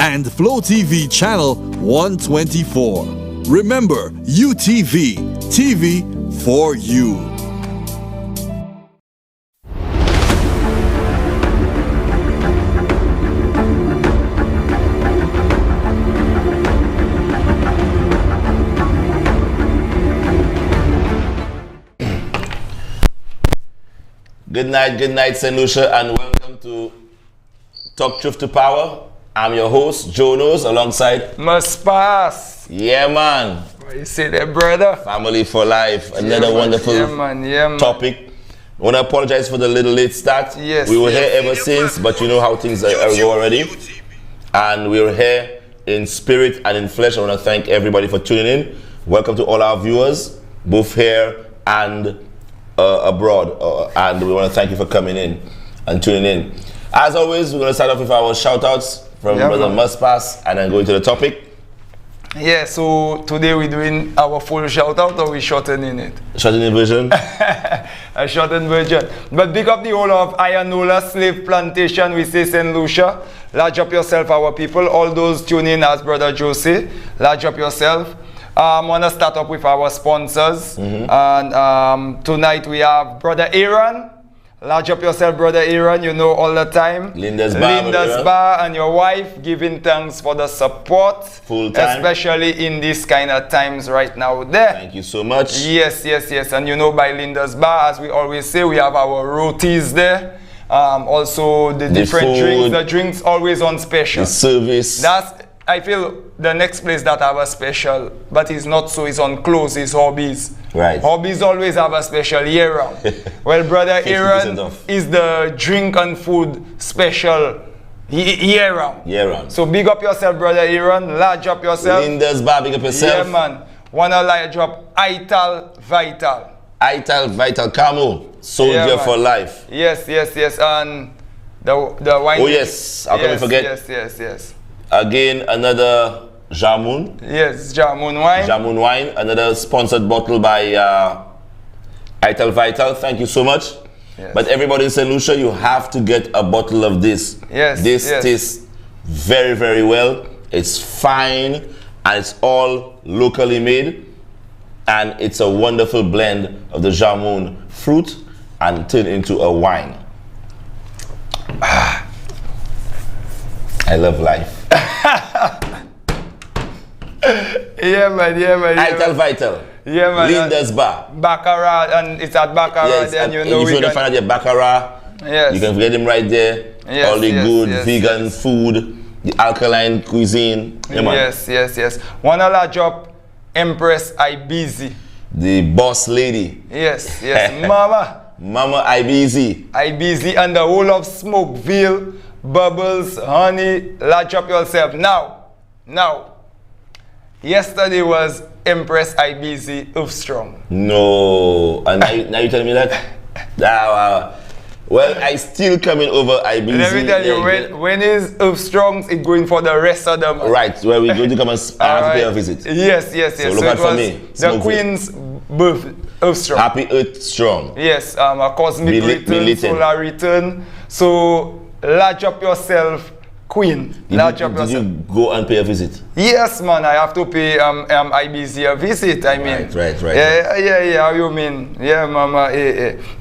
and Flow TV channel 124. Remember, UTV, TV for you. Good night, St. Lucia, and welcome to Talk Truth to Power. I'm your host, Joe Knows, alongside Must Pass. Yeah, man. What you say there, brother? Family for life. Another wonderful topic. I want to apologize for the little late start. Yes. We were here ever since, but you know how things are go already. And we were here in spirit and in flesh. I want to thank everybody for tuning in. Welcome to all our viewers, both here and abroad, and we want to thank you for coming in and tuning in. As always, we're going to start off with our shout outs from Brother Must Pass and then go into the topic. Yeah, so today we're doing our full shout out, or we shortening it? Shortening version? A shortened version. But big up the whole of Ianola Slave Plantation, we say St. Lucia. Large up yourself, our people. All those tuning in, as Brother Joe say, large up yourself. I want to start up with our sponsors. And tonight we have Brother Aaron. Large up yourself, Brother Aaron. You know all the time. Linda's Bar and your wife, giving thanks for the support. Full time. Especially in these kind of times right now there. Thank you so much. Yes. And you know, by Linda's Bar, as we always say, we have our rotis there. Also the different drinks. The drinks always on special. The service. I feel the next place that have a special, but it's not so, it's on close, it's Hobbies. Right. Hobbies always have a special year round. Well, Brother Aaron is the drink and food special year round. Year round. So big up yourself, Brother Aaron. Large up yourself. Linda's Bar, big up yourself. Yeah, man. Wanna large up Untitled Vital. Untitled Vital Camo. Soldier for life. Yes. And the wine. Oh yes, how can we forget? Yes. Again, another Jamun. Yes, Jamun wine. Jamun wine, another sponsored bottle by Ital Vital. Thank you so much. Yes. But everybody in St. Lucia, you have to get a bottle of this. Yes. This tastes very, very well. It's fine, and it's all locally made. And it's a wonderful blend of the Jamun fruit and turned into a wine. I love life. Yeah, man. Ital Vital. Yeah, man. Linda's Bar. Baccarat, and it's at Baccarat. Yes, then and you know if you want to find out your Baccarat, yes, you can get him right there. Yes, all the good vegan yes. food, the alkaline cuisine. Yeah, man. Yes. Wanna large up Empress Ibizi. The boss lady. Yes. Mama Ibizi. And the whole of Smokeville, Bubbles, Honey. Large up yourself. Now. Yesterday was Empress Ibizi Ufstrong. No. And now you telling me that? Well, I still coming over Ibizi. Let me tell you, when is Ufstrong, it's going for the rest of them. Right, where we're going to come and pay a visit. Yes. So look out for me. The Queen's birth, Earthstrong. Happy Earth Strong. Yes, a cosmic return, solar return. So large up yourself, Queen. Did you go and pay a visit? Yes, man. I have to pay IBC a visit. I mean. Right. Yeah. How you mean? Yeah, mama.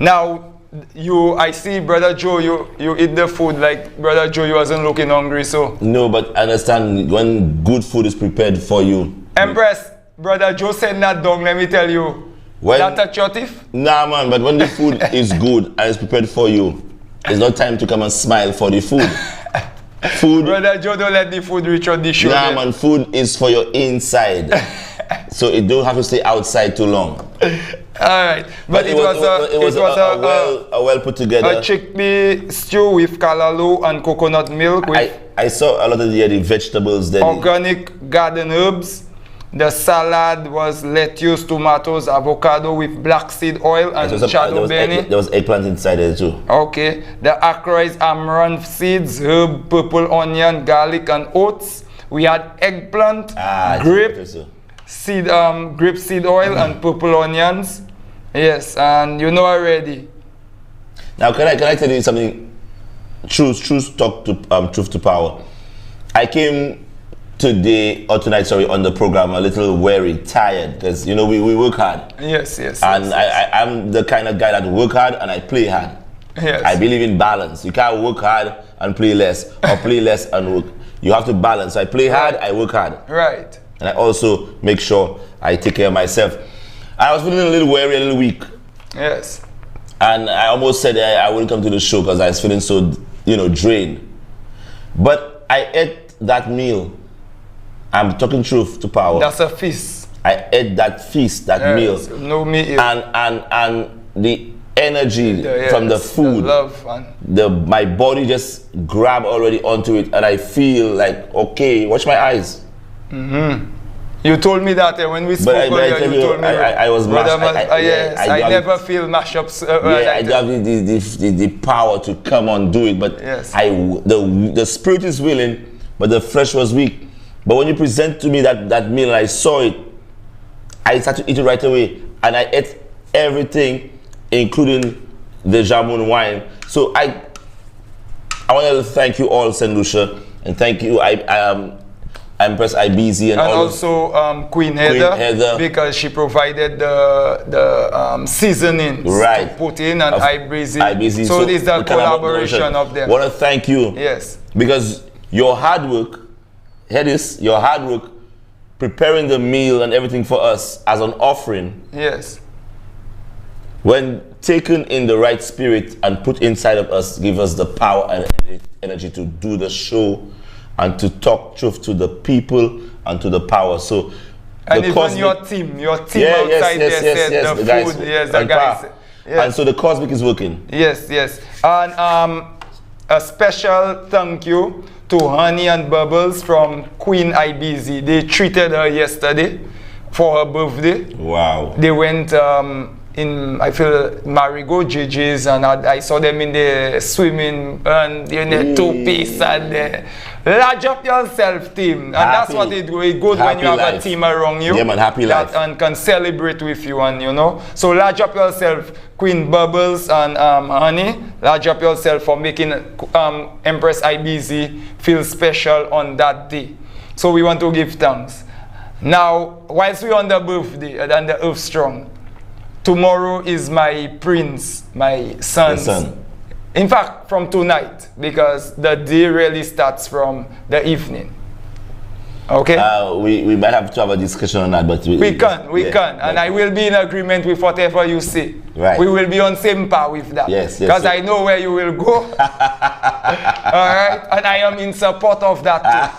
Now. I see, Brother Joe, you eat the food like Brother Joe, you wasn't looking hungry, so. No, but understand, when good food is prepared for you. Empress, Brother Joe said that down, let me tell you. That touch your teeth? Nah, man, but when the food is good and it's prepared for you, it's not time to come and smile for the food. Brother Joe, don't let the food reach out the show. Nah, man, food is for your inside. So it don't have to stay outside too long. Alright, but it was a well put together. A chickpea stew with callaloo and coconut milk. I saw a lot of the vegetables there. Organic garden herbs. The salad was lettuce, tomatoes, avocado with black seed oil and shadow benny. There was eggplant inside there too. Okay. The akra is amaranth seeds, herb, purple onion, garlic and oats. We had eggplant, grape seed oil and purple onions. Yes, and you know already. Now can I tell you something? Truth to power. I came today or tonight, sorry, on the program a little weary, tired, because you know we work hard. Yes, yes. And yes. I'm the kind of guy that work hard and I play hard. Yes. I believe in balance. You can't work hard and play less, or play less and work. You have to balance. I play hard, I work hard. Right. And I also make sure I take care of myself. I was feeling a little weary, a little weak. Yes. And I almost said I wouldn't come to the show because I was feeling so, drained. But I ate that meal. I'm talking truth to power. That's a feast. I ate that feast, that meal. No meat. And the energy from the food, the love and my body just grabbed already onto it, and I feel like, okay, watch my eyes. You told me that when we spoke earlier. You told me I was yes, I never feel mashups. I have the power to come on, do it, but yes. the spirit is willing, but the flesh was weak. But when you present to me that meal, and I saw it, I started to eat it right away, and I ate everything, including the jamun wine. So I want to thank you all, St. Lucia, and thank you, Empress IBZ, and also Queen Heather, because she provided the seasoning to put in, and IBZ. So this is a collaboration of them. I want to thank you. Yes. Because your hard work, your hard work preparing the meal and everything for us as an offering. Yes. When taken in the right spirit and put inside of us, give us the power and energy to do the show and to talk truth to the people and to the power. So, and even your team outside there said the guys, food, the guys. Yes. And so the cosmic is working. Yes, yes. And a special thank you to Honey and Bubbles from Queen IBZ. They treated her yesterday for her birthday. Wow. They went in, I feel, Marigo JJ's, and I saw them in the swimming and in the two-piece and the large up yourself team. And that's what it do. It's good when you have a team around you. Yeah, man, happy life. And can celebrate with you, and So large up yourself, Queen Bubbles and Honey. Large up yourself for making Empress IBZ feel special on that day. So we want to give thanks. Now, whilst we're on the birthday and the Earth Strong, tomorrow is my prince, my son. In fact, from tonight, because the day really starts from the evening. Okay? We might have to have a discussion on that, but we can. And I will be in agreement with whatever you say. Right. We will be on same par with that. Yes. Because I know where you will go. All right? And I am in support of that too.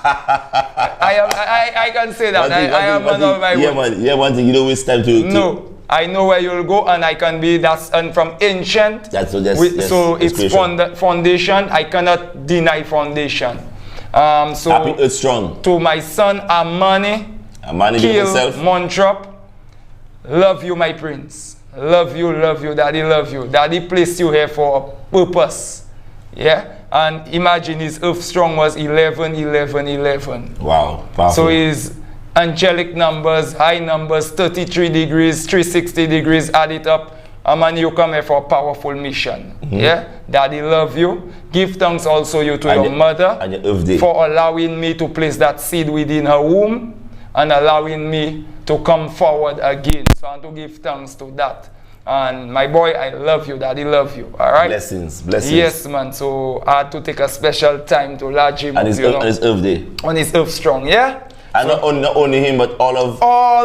I can say that. I am one of my words. One thing, you don't waste time to... No. I know where you'll go, and I can be and from ancient. So it's foundation. I cannot deny foundation. So Happy Earth Strong. To my son Amani Kill Montrop, love you, my prince. Love you, daddy, love you. Daddy placed you here for a purpose. Yeah? And imagine his Earth Strong was 11, 11, 11. Wow. Powerful. So his angelic numbers, high numbers, 33 degrees, 360 degrees, add it up. Man, you come here for a powerful mission. Yeah? Daddy love you. Give thanks also you to your mother for allowing me to place that seed within her womb and allowing me to come forward again. So I want to give thanks to that. And my boy, I love you. Daddy love you. All right? Blessings. Yes, man. So I had to take a special time to large him on his Earth Day. On his Earth Strong, yeah? And not only him, but all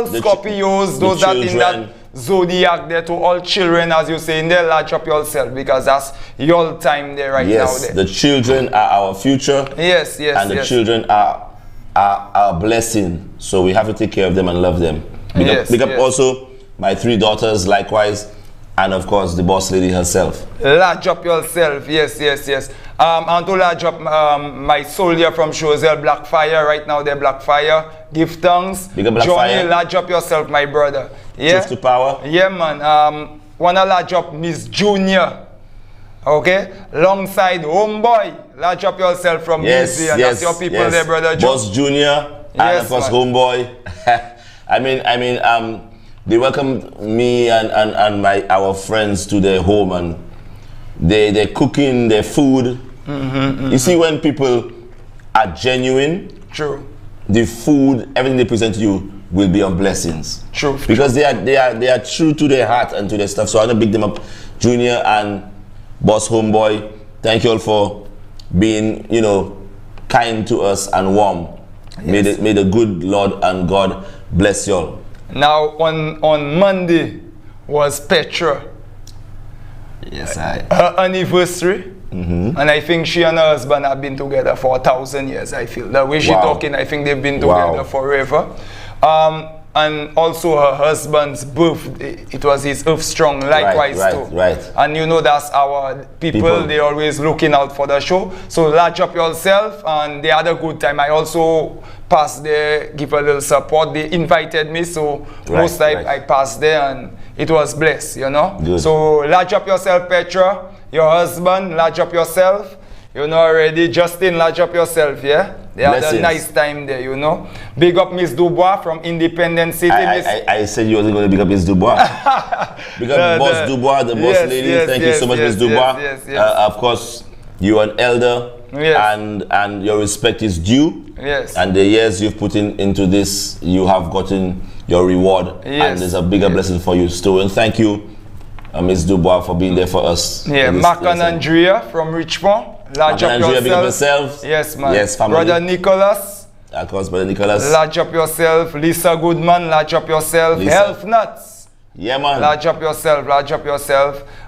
Scorpios, those that in that zodiac there, to all children, as you say in there, latch up yourself, because that's your time there now. Yes, the children are our future. Yes. And the children are our blessing. So we have to take care of them and love them. Big up also my 3 daughters, likewise, and of course the boss lady herself. Latch up yourself, yes. And to latch up my soldier from Chozel, Blackfire, right now they're Blackfire. Give thanks. Big up Blackfire. Johnny, latch up yourself, my brother. Yeah? Truth to power. Yeah, man. Wanna latch up Miss Junior. Okay? Alongside Homeboy. Latch up yourself from BC, and that's your people there, brother Joe. Boss Junior, and of course Homeboy. I mean, they welcomed me and our friends to their home, and they're cooking their food. You see, when people are genuine, True. the food, everything they present to you will be of blessings. True. Because they are true to their heart and to their stuff. So I want to big them up, Junior and Boss Homeboy. Thank you all for being, kind to us and warm. Yes. May the good Lord and God bless you all. Now on Monday was Petra. Yes, Her anniversary. And I think she and her husband have been together for 1,000 years, I feel. The way she talking, I think they've been together forever. And also her husband's birthday, it was his Earth Strong, likewise too. Right. And that's our people, they always looking out for the show. So latch up yourself, and they had a good time. I also passed there, give a little support. They invited me, so most time I passed there and it was blessed, Good. So latch up yourself, Petra. Your husband, latch up yourself. Already. Justin, latch up yourself, yeah? They had a nice time there, Big up Miss Dubois from Independent City. I said you wasn't going to big up Miss Dubois. Big up Boss Dubois, the boss lady. Thank you so much, Miss Dubois. Of course, you're an elder, and your respect is due. Yes. And the years you've put into this, you have gotten your reward. And there's a bigger blessing for you still. And thank you, Miss Dubois, for being there for us. Yeah, Mark and Andrea from Richmond. Latch up yourself. Yes, man. Yes, family. Brother Nicholas. Of course, Brother Nicholas. Latch up yourself. Lisa Goodman, latch up yourself. Lisa. Health Nuts. Yeah, man. Latch up yourself.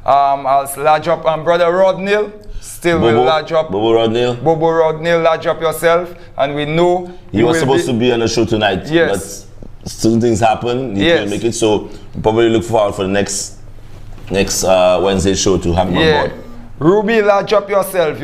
I'll latch up. And Brother Rodney still will latch up. Bobo Rodney, latch up yourself. And we know he was supposed to be on the show tonight. Yes. But certain things happen. He couldn't make it. So we probably look forward for the next Wednesday show to have him on board. Ruby, latch up yourself,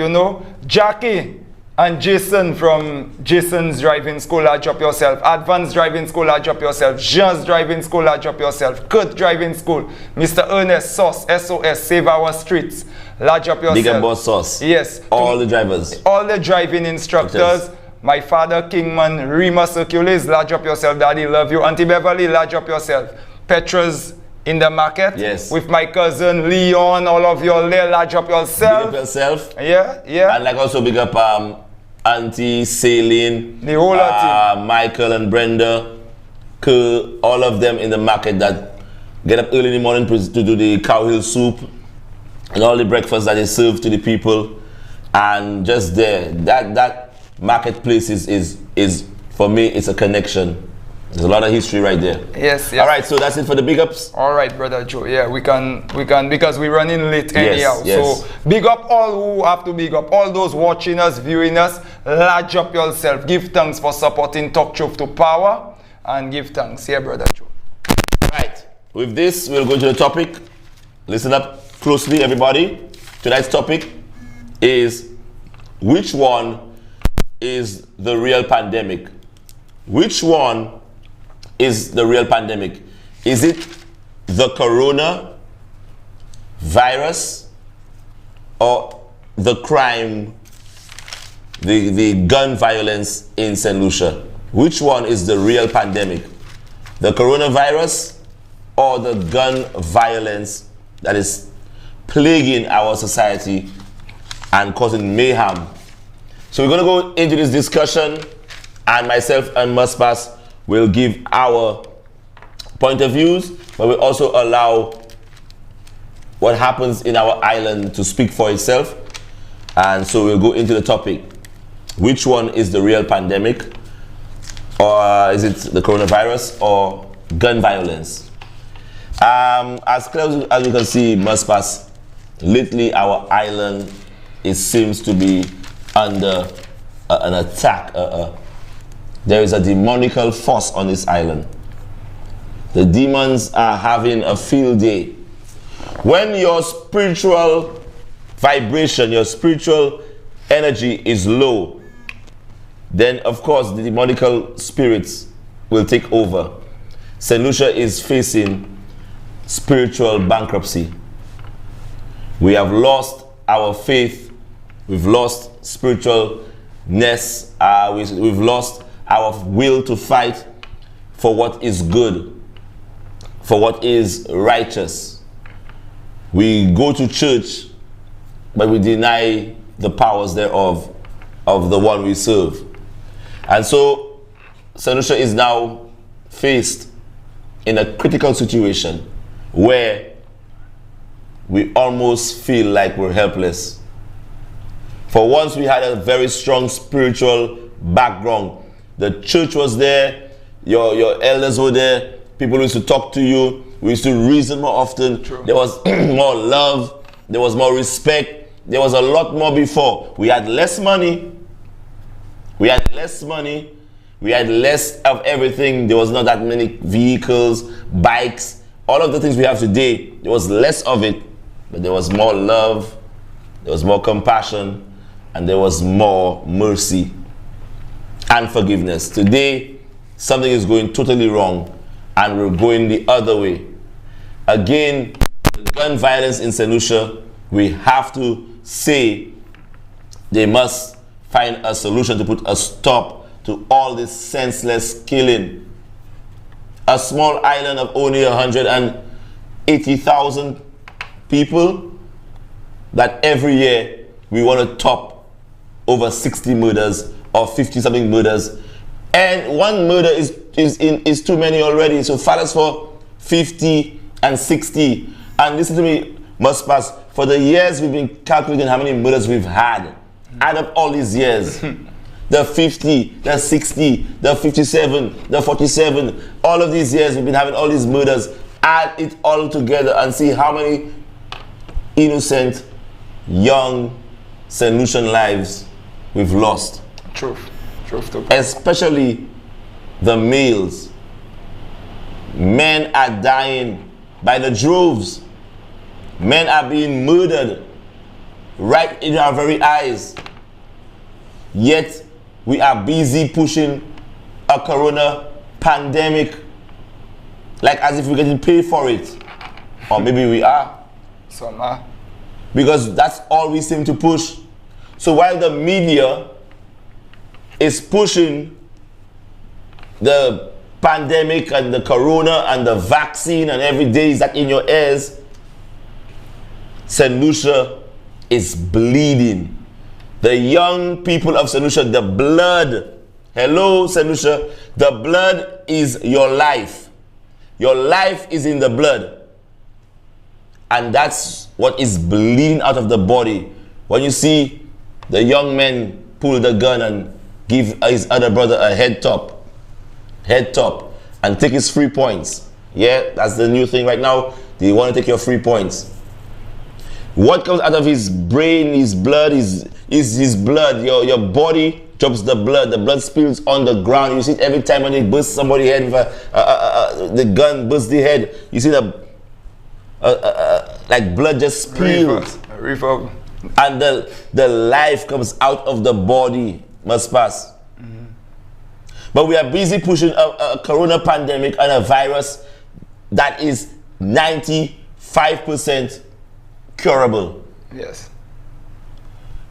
Jackie and Jason from Jason's Driving School, latch up yourself. Advanced Driving School, latch up yourself. Jean's Driving School, latch up yourself. Kurt Driving School. Mr. Ernest Sauce, SOS, Save Our Streets, latch up yourself. Big and Boss Sauce. Yes. All the drivers. All the driving instructors. My father, Kingman, Remus Hercules, latch up yourself. Daddy, love you. Auntie Beverly, latch up yourself. Petra's in the market. Yes. With my cousin Leon, all of you all there, latch up yourself. Big up yourself. Yeah. And like also big up Auntie, Celine, the whole team. Michael and Brenda, all of them in the market that get up early in the morning to do the cow hill soup and all the breakfast that they serve to the people. And just there, that marketplace is for me, it's a connection. There's a lot of history right there. Yes. All right, so that's it for the big ups. All right, Brother Joe. Yeah, we can because we're running late anyhow. Yes. So big up all who have to big up. All those watching us, viewing us, latch up yourself. Give thanks for supporting Talk Truth to Power and give thanks. Yeah, Brother Joe. All right. With this, we'll go into the topic. Listen up closely, everybody. Tonight's topic is which one is the real pandemic? Which one is the real pandemic? Is it the corona virus or the crime, the gun violence in St. Lucia? Which one is the real pandemic? The coronavirus or the gun violence that is plaguing our society and causing mayhem? So we're going to go into this discussion, and myself and Muspas will give our point of views, but we'll also allow what happens in our island to speak for itself. And so we'll go into the topic. Which one is the real pandemic? Or is it the coronavirus or gun violence? As close as we can see, Muspas, lately our island seems to be under an attack. There is a demonical force on this island. The demons are having a field day. When your spiritual vibration, your spiritual energy is low, then of course the demonical spirits will take over. St. Lucia is facing spiritual bankruptcy. We have lost our faith. We've lost spiritualness. We've lost our will to fight for what is good, for what is righteous. We go to church, but we deny the powers thereof. of the one we serve. And so St. Lucia is now faced in a critical situation where we almost feel like we're helpless. For once we had a very strong spiritual background. The church was there, your elders were there, people used to talk to you, we used to reason more often. True. There was more love, there was more respect, there was a lot more before. We had less money, we had less of everything. There was not that many vehicles, bikes, all of the things we have today. There was less of it, but there was more love, there was more compassion, and there was more mercy and forgiveness. Today, something is going totally wrong, and we're going the other way. Again, the gun violence in St. Lucia, we have to say they must find a solution to put a stop to all this senseless killing. A small island of only 180,000 people, that every year we want to top over 60 murders or 50-something murders. And one murder is too many already. So fathers for 50 and 60. And listen to me, must pass. For the years we've been calculating how many murders we've had. Add up all these years. The 50, the 60, the 57, the 47. All of these years we've been having all these murders. Add it all together and see how many innocent, young St. Lucian lives we've lost. Truth to God. Especially the males. Men are dying by the droves. Men are being murdered right in our very eyes. Yet we are busy pushing a corona pandemic like as if we're getting paid for it. Or maybe we are. Some are. Because that's all we seem to push. So while the media is pushing the pandemic and the corona and the vaccine and every day is that in your ears, St. Lucia is bleeding. The young people of St. Lucia, the blood, hello St. Lucia, the blood is your life. Your life is in the blood. And that's what is bleeding out of the body. When you see the young men pull the gun and give his other brother a head top, and take his 3 points. Yeah, that's the new thing right now. They want to take your 3 points. What comes out of his brain, his blood, is his blood. Your body drops the blood spills on the ground. You see it every time when they burst somebody's head, the gun bursts the head. You see the like blood just spills. Reverb. And the life comes out of the body, must pass. But we are busy pushing a corona pandemic and a virus that is 95% curable. Yes.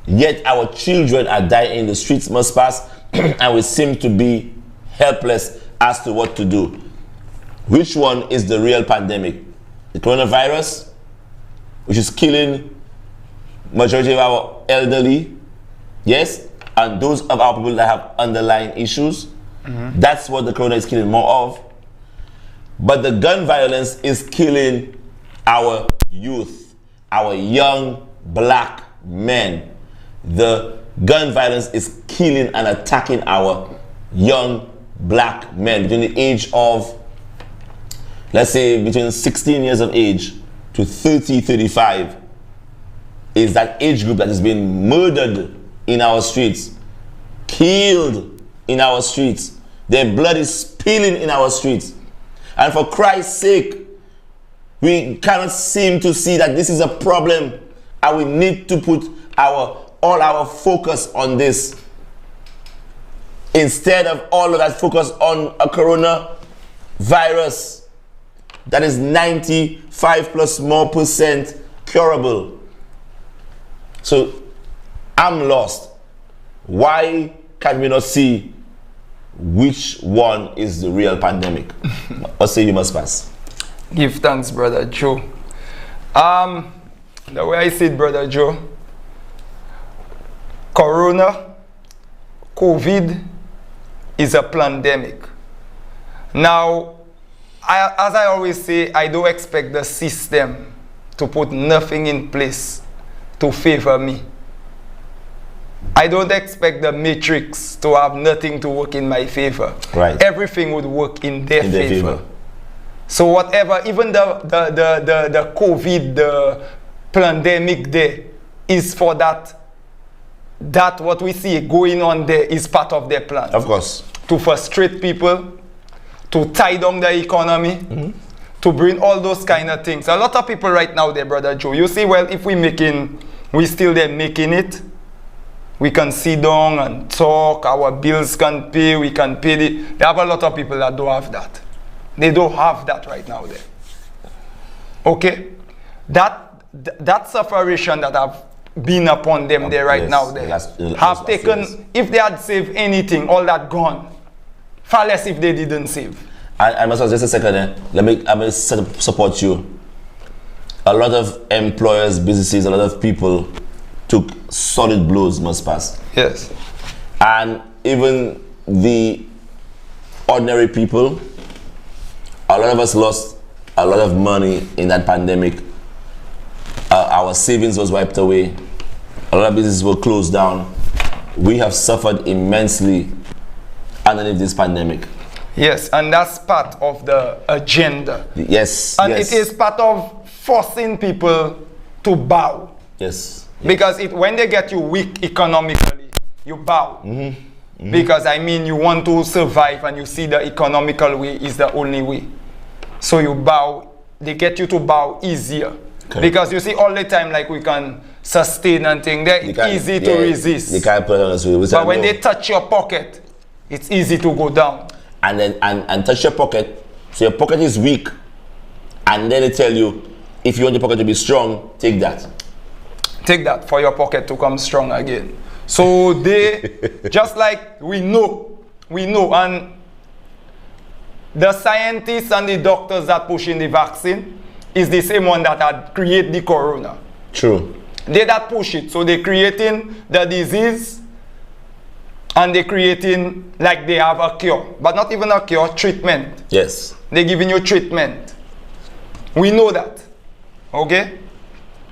Yet our children are dying in the streets, must pass, and we seem to be helpless as to what to do. Which one is the real pandemic? The coronavirus, which is killing majority of our elderly, yes, and those of our people that have underlying issues. That's what the corona is killing more of. But the gun violence is killing our youth, our young black men. The gun violence is killing and attacking our young black men between the age of, let's say, between 16 years of age to 30, 35 is that age group that is being murdered in our streets, killed in our streets. Their blood is spilling in our streets. And for Christ's sake, we cannot seem to see that this is a problem, and we need to put all our focus on this instead of all of that focus on a corona virus that is 95+% curable. So I'm lost. Why can we not see which one is the real pandemic? Or say you must pass. Give thanks, Brother Joe. The way I see it, Brother Joe, corona COVID is a pandemic. Now, as I always say, I don't expect the system to put nothing in place to favor me. I don't expect the matrix to have nothing to work in my favor. Right. Everything would work in their favor. So whatever, even the COVID, the pandemic there, is for that what we see going on there is part of their plan. Of course. To frustrate people, to tie down the economy, to bring all those kind of things. A lot of people right now there, Brother Joe, you see, well, if we still there making it, we can sit down and talk, our bills can pay, we can pay it. There have a lot of people that don't have that. They don't have that right now there. Okay? That separation that have been upon them there right now there have taken, if they had saved anything, all that gone. Far less if they didn't save. I must just a second. I will support you. A lot of employers, businesses, a lot of people took solid blows must pass. Yes. And even the ordinary people, a lot of us lost a lot of money in that pandemic. Our savings was wiped away. A lot of businesses were closed down. We have suffered immensely underneath this pandemic. Yes, and that's part of the agenda. Yes. And yes. it is part of forcing people to bow. Yes. Because when they get you weak economically, you bow. Because I mean, you want to survive and you see the economical way is the only way. So you bow, they get you to bow easier. Okay. Because you see all the time, like we can sustain and things, they're easy to resist. They can't put it on us. But when they touch your pocket, it's easy to go down. And then and touch your pocket, so your pocket is weak. And then they tell you, if you want your pocket to be strong, take that. Take that for your pocket to come strong again. So they, just like we know, and the scientists and the doctors that pushing the vaccine is the same one that had created the corona. True. They that push it, so they're creating the disease and they're creating like they have a cure, but not even a cure, treatment. Yes. They're giving you treatment. We know that. Okay?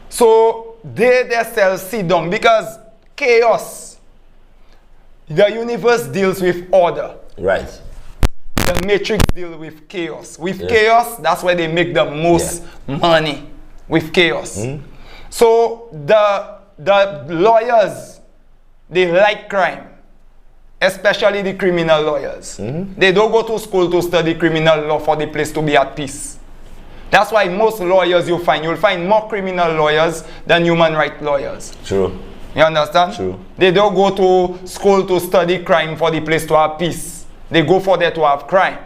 So they themselves sit down because chaos. The universe deals with order. Right. The matrix deals with chaos. With chaos, that's where they make the most money. With chaos. So the lawyers, they like crime. Especially the criminal lawyers. They don't go to school to study criminal law for the place to be at peace. That's why most lawyers you'll find more criminal lawyers than human rights lawyers. True. You understand? True. They don't go to school to study crime for the place to have peace. They go for there to have crime.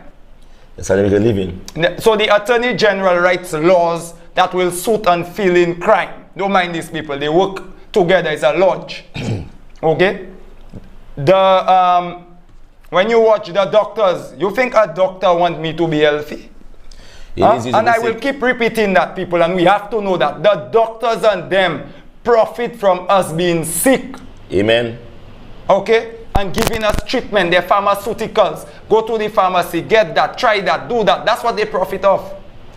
That's how they make a living. So the Attorney General writes laws that will suit and fill in crime. Don't mind these people. They work together as a lodge. Okay? When you watch the doctors, you think a doctor want me to be healthy? And I will keep repeating that, people, and we have to know that the doctors and them profit from us being sick. Amen. Okay? And giving us treatment, their pharmaceuticals. Go to the pharmacy, get that, try that, do that. That's what they profit of.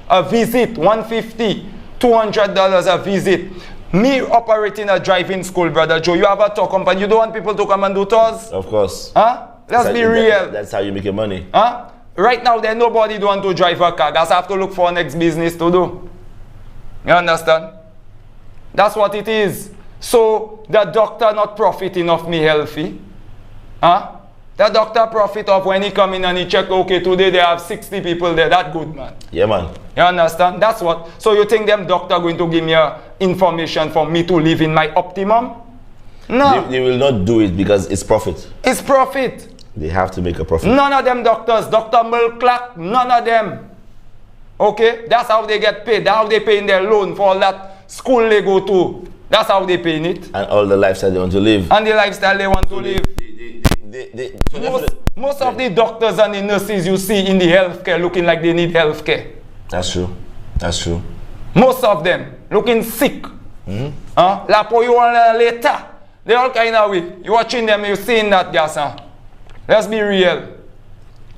A visit, $150, $200 a visit. Me operating a driving school, Brother Joe, you have a tour company. You don't want people to come and do tours? Of course. Huh? Let's be real. That's how you make your money. Huh? Right now, there's nobody don't want to drive a car. Guys have to look for a next business to do. You understand? That's what it is. So, the doctor not profiting of me healthy. Huh? The doctor profit of when he come in and he check, okay, today they have 60 people there. That good, man. Yeah, man. You understand? That's what. So you think them doctor going to give me information for me to live in my optimum? No. They will not do it because it's profit. It's profit. They have to make a profit. None of them doctors, Dr. Mulclack, none of them. Okay? That's how they get paid. That's how they pay in their loan for all that school they go to. That's how they pay in it. And all the lifestyle they want to live. And the lifestyle they want to live. Most of the doctors and the nurses you see in the healthcare looking like they need healthcare. That's true. That's true. Most of them looking sick. La later. They all kind of way. You watching them, you seeing that gas, huh? Let's be real.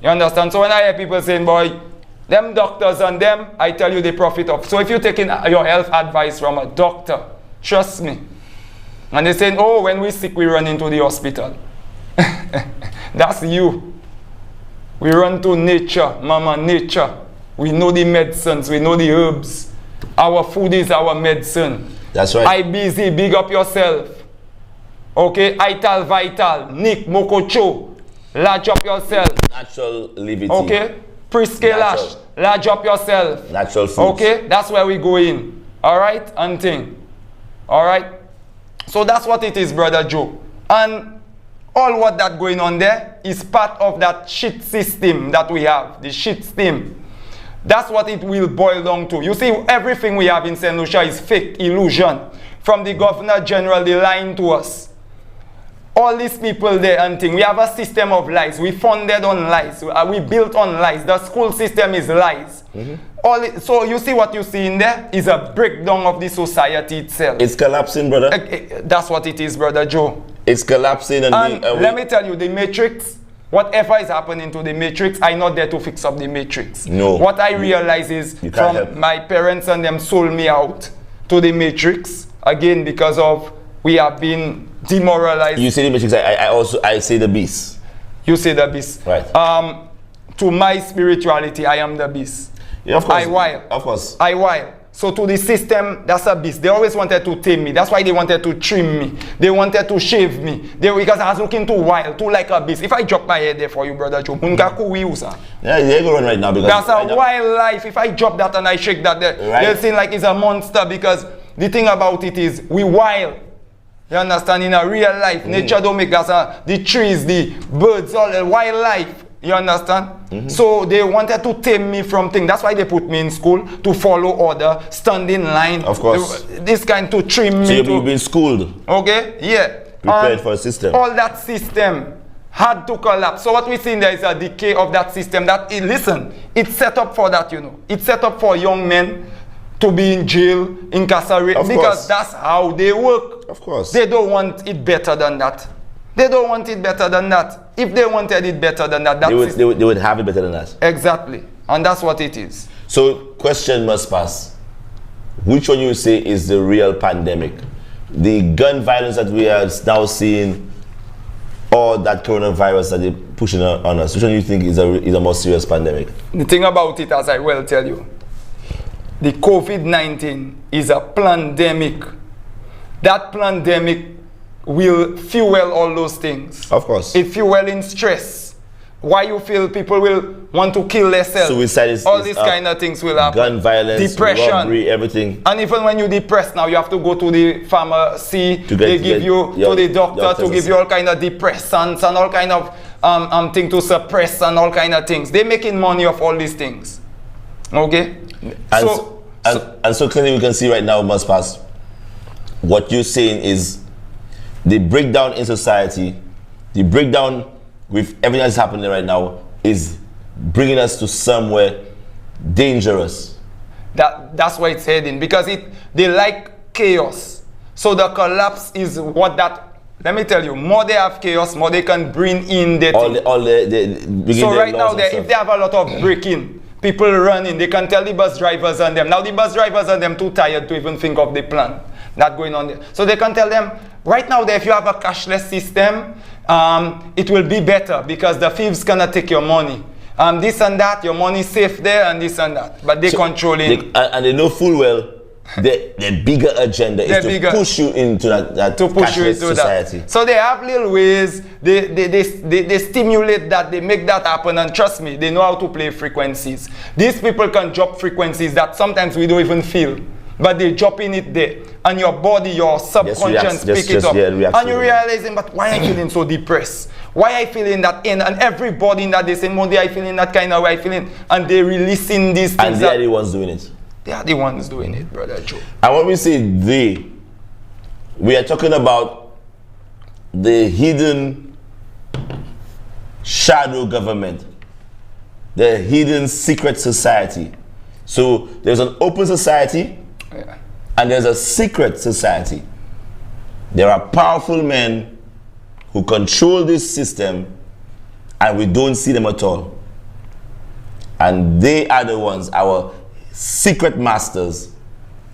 You understand? So when I hear people saying, boy, them doctors and them, I tell you they profit off. So if you're taking your health advice from a doctor, trust me. And they saying, oh, when we're sick, we run into the hospital. That's you. We run to nature, mama, nature. We know the medicines, we know the herbs. Our food is our medicine. That's right. I busy, big up yourself. Okay, Ital Vital, Nick Mokocho, large up yourself. Natural living. Okay, Priskelash, large up yourself. Natural foods. Okay, that's where we go in. Alright, and thing. Alright. So that's what it is, Brother Joe. And all what that going on there is part of that shit system that we have. The shit system. That's what it will boil down to. You see, everything we have in St. Lucia is fake, illusion. From the Governor General, they lying to us. All these people there and thing. We have a system of lies. We funded on lies. We built on lies. The school system is lies. So you see what you see in there is a breakdown of the society itself. It's collapsing, brother. That's what it is, Brother Joe. It's collapsing. And let me tell you, the matrix, whatever is happening to the matrix, I'm not there to fix up the matrix. No. What I realize is from my parents and them sold me out to the matrix, again, because of we have been demoralized. You say the matrix, I say the beast. You say the beast. Right. To my spirituality, I am the beast. Yeah, of course. I wild. Of course. I wild. So to the system, that's a beast. They always wanted to tame me. That's why they wanted to trim me. They wanted to shave me. Because I was looking too wild, too like a beast. If I drop my head there for you, Brother Joe, yeah, they're going right now because that's a wild life. If I drop that and I shake that there, they'll seem like it's a monster because the thing about it is we wild. You understand? In a real life, nature don't make us the trees, the birds, all the wildlife. You understand? So they wanted to tame me from things. That's why they put me in school to follow order, stand in line. Of course. This kind to trim me. So you've been schooled. Okay? Yeah. Prepared for a system. All that system had to collapse. So what we see there is a decay of that system. Listen, it's set up for that, you know. It's set up for young men to be in jail, incarcerated, because that's how they work. Of course. They don't want it better than that. They don't want it better than that. If they wanted it better than that, they would have it better than that. Exactly. And that's what it is. So, question must pass. Which one you say is the real pandemic? The gun violence that we are now seeing, or that coronavirus that they're pushing on us? Which one do you think is a more serious pandemic? The thing about it, as I will tell you, the COVID-19 is a pandemic. That pandemic will fuel all those things. Of course. It fueling stress. Why you feel people will want to kill themselves. Suicide is all these kind of things will happen. Gun violence, depression, robbery, everything. And even when you're depressed now, you have to go to the pharmacy. They give you to the doctor to give you all kind of depressants and all kind of thing to suppress and all kind of things. They're making money off all these things. Okay? And so clearly we can see right now, must pass. What you're saying is the breakdown in society, the breakdown with everything that's happening right now is bringing us to somewhere dangerous. That's where it's heading, because they like chaos. So the collapse is what that, let me tell you, more they have chaos, more they can bring in the so right now, if they have a lot of breaking, people running, they can tell the bus drivers and them. Now the bus drivers and them too tired to even think of the plan that going on there. So they can tell them, right now if you have a cashless system, it will be better because the thieves cannot take your money. This and that, your money is safe there and this and that. But they control it. And they know full well the bigger agenda is to push you into that cashless society. That. So they have little ways, they stimulate that, they make that happen, and trust me, they know how to play frequencies. These people can drop frequencies that sometimes we don't even feel. But they're dropping it there. And your body, your subconscious pick it up. And you're realizing, but why am I feeling so depressed? Why I feeling that in? And everybody in that they say, Monday I feeling that kind of way I feeling. And they're releasing these things. And they're the ones doing it. They are the ones doing it, Brother Joe. And when we say we are talking about the hidden shadow government. The hidden secret society. So there's an open society. Yeah. And there's a secret society. There are powerful men who control this system and we don't see them at all. And they are the ones, our secret masters,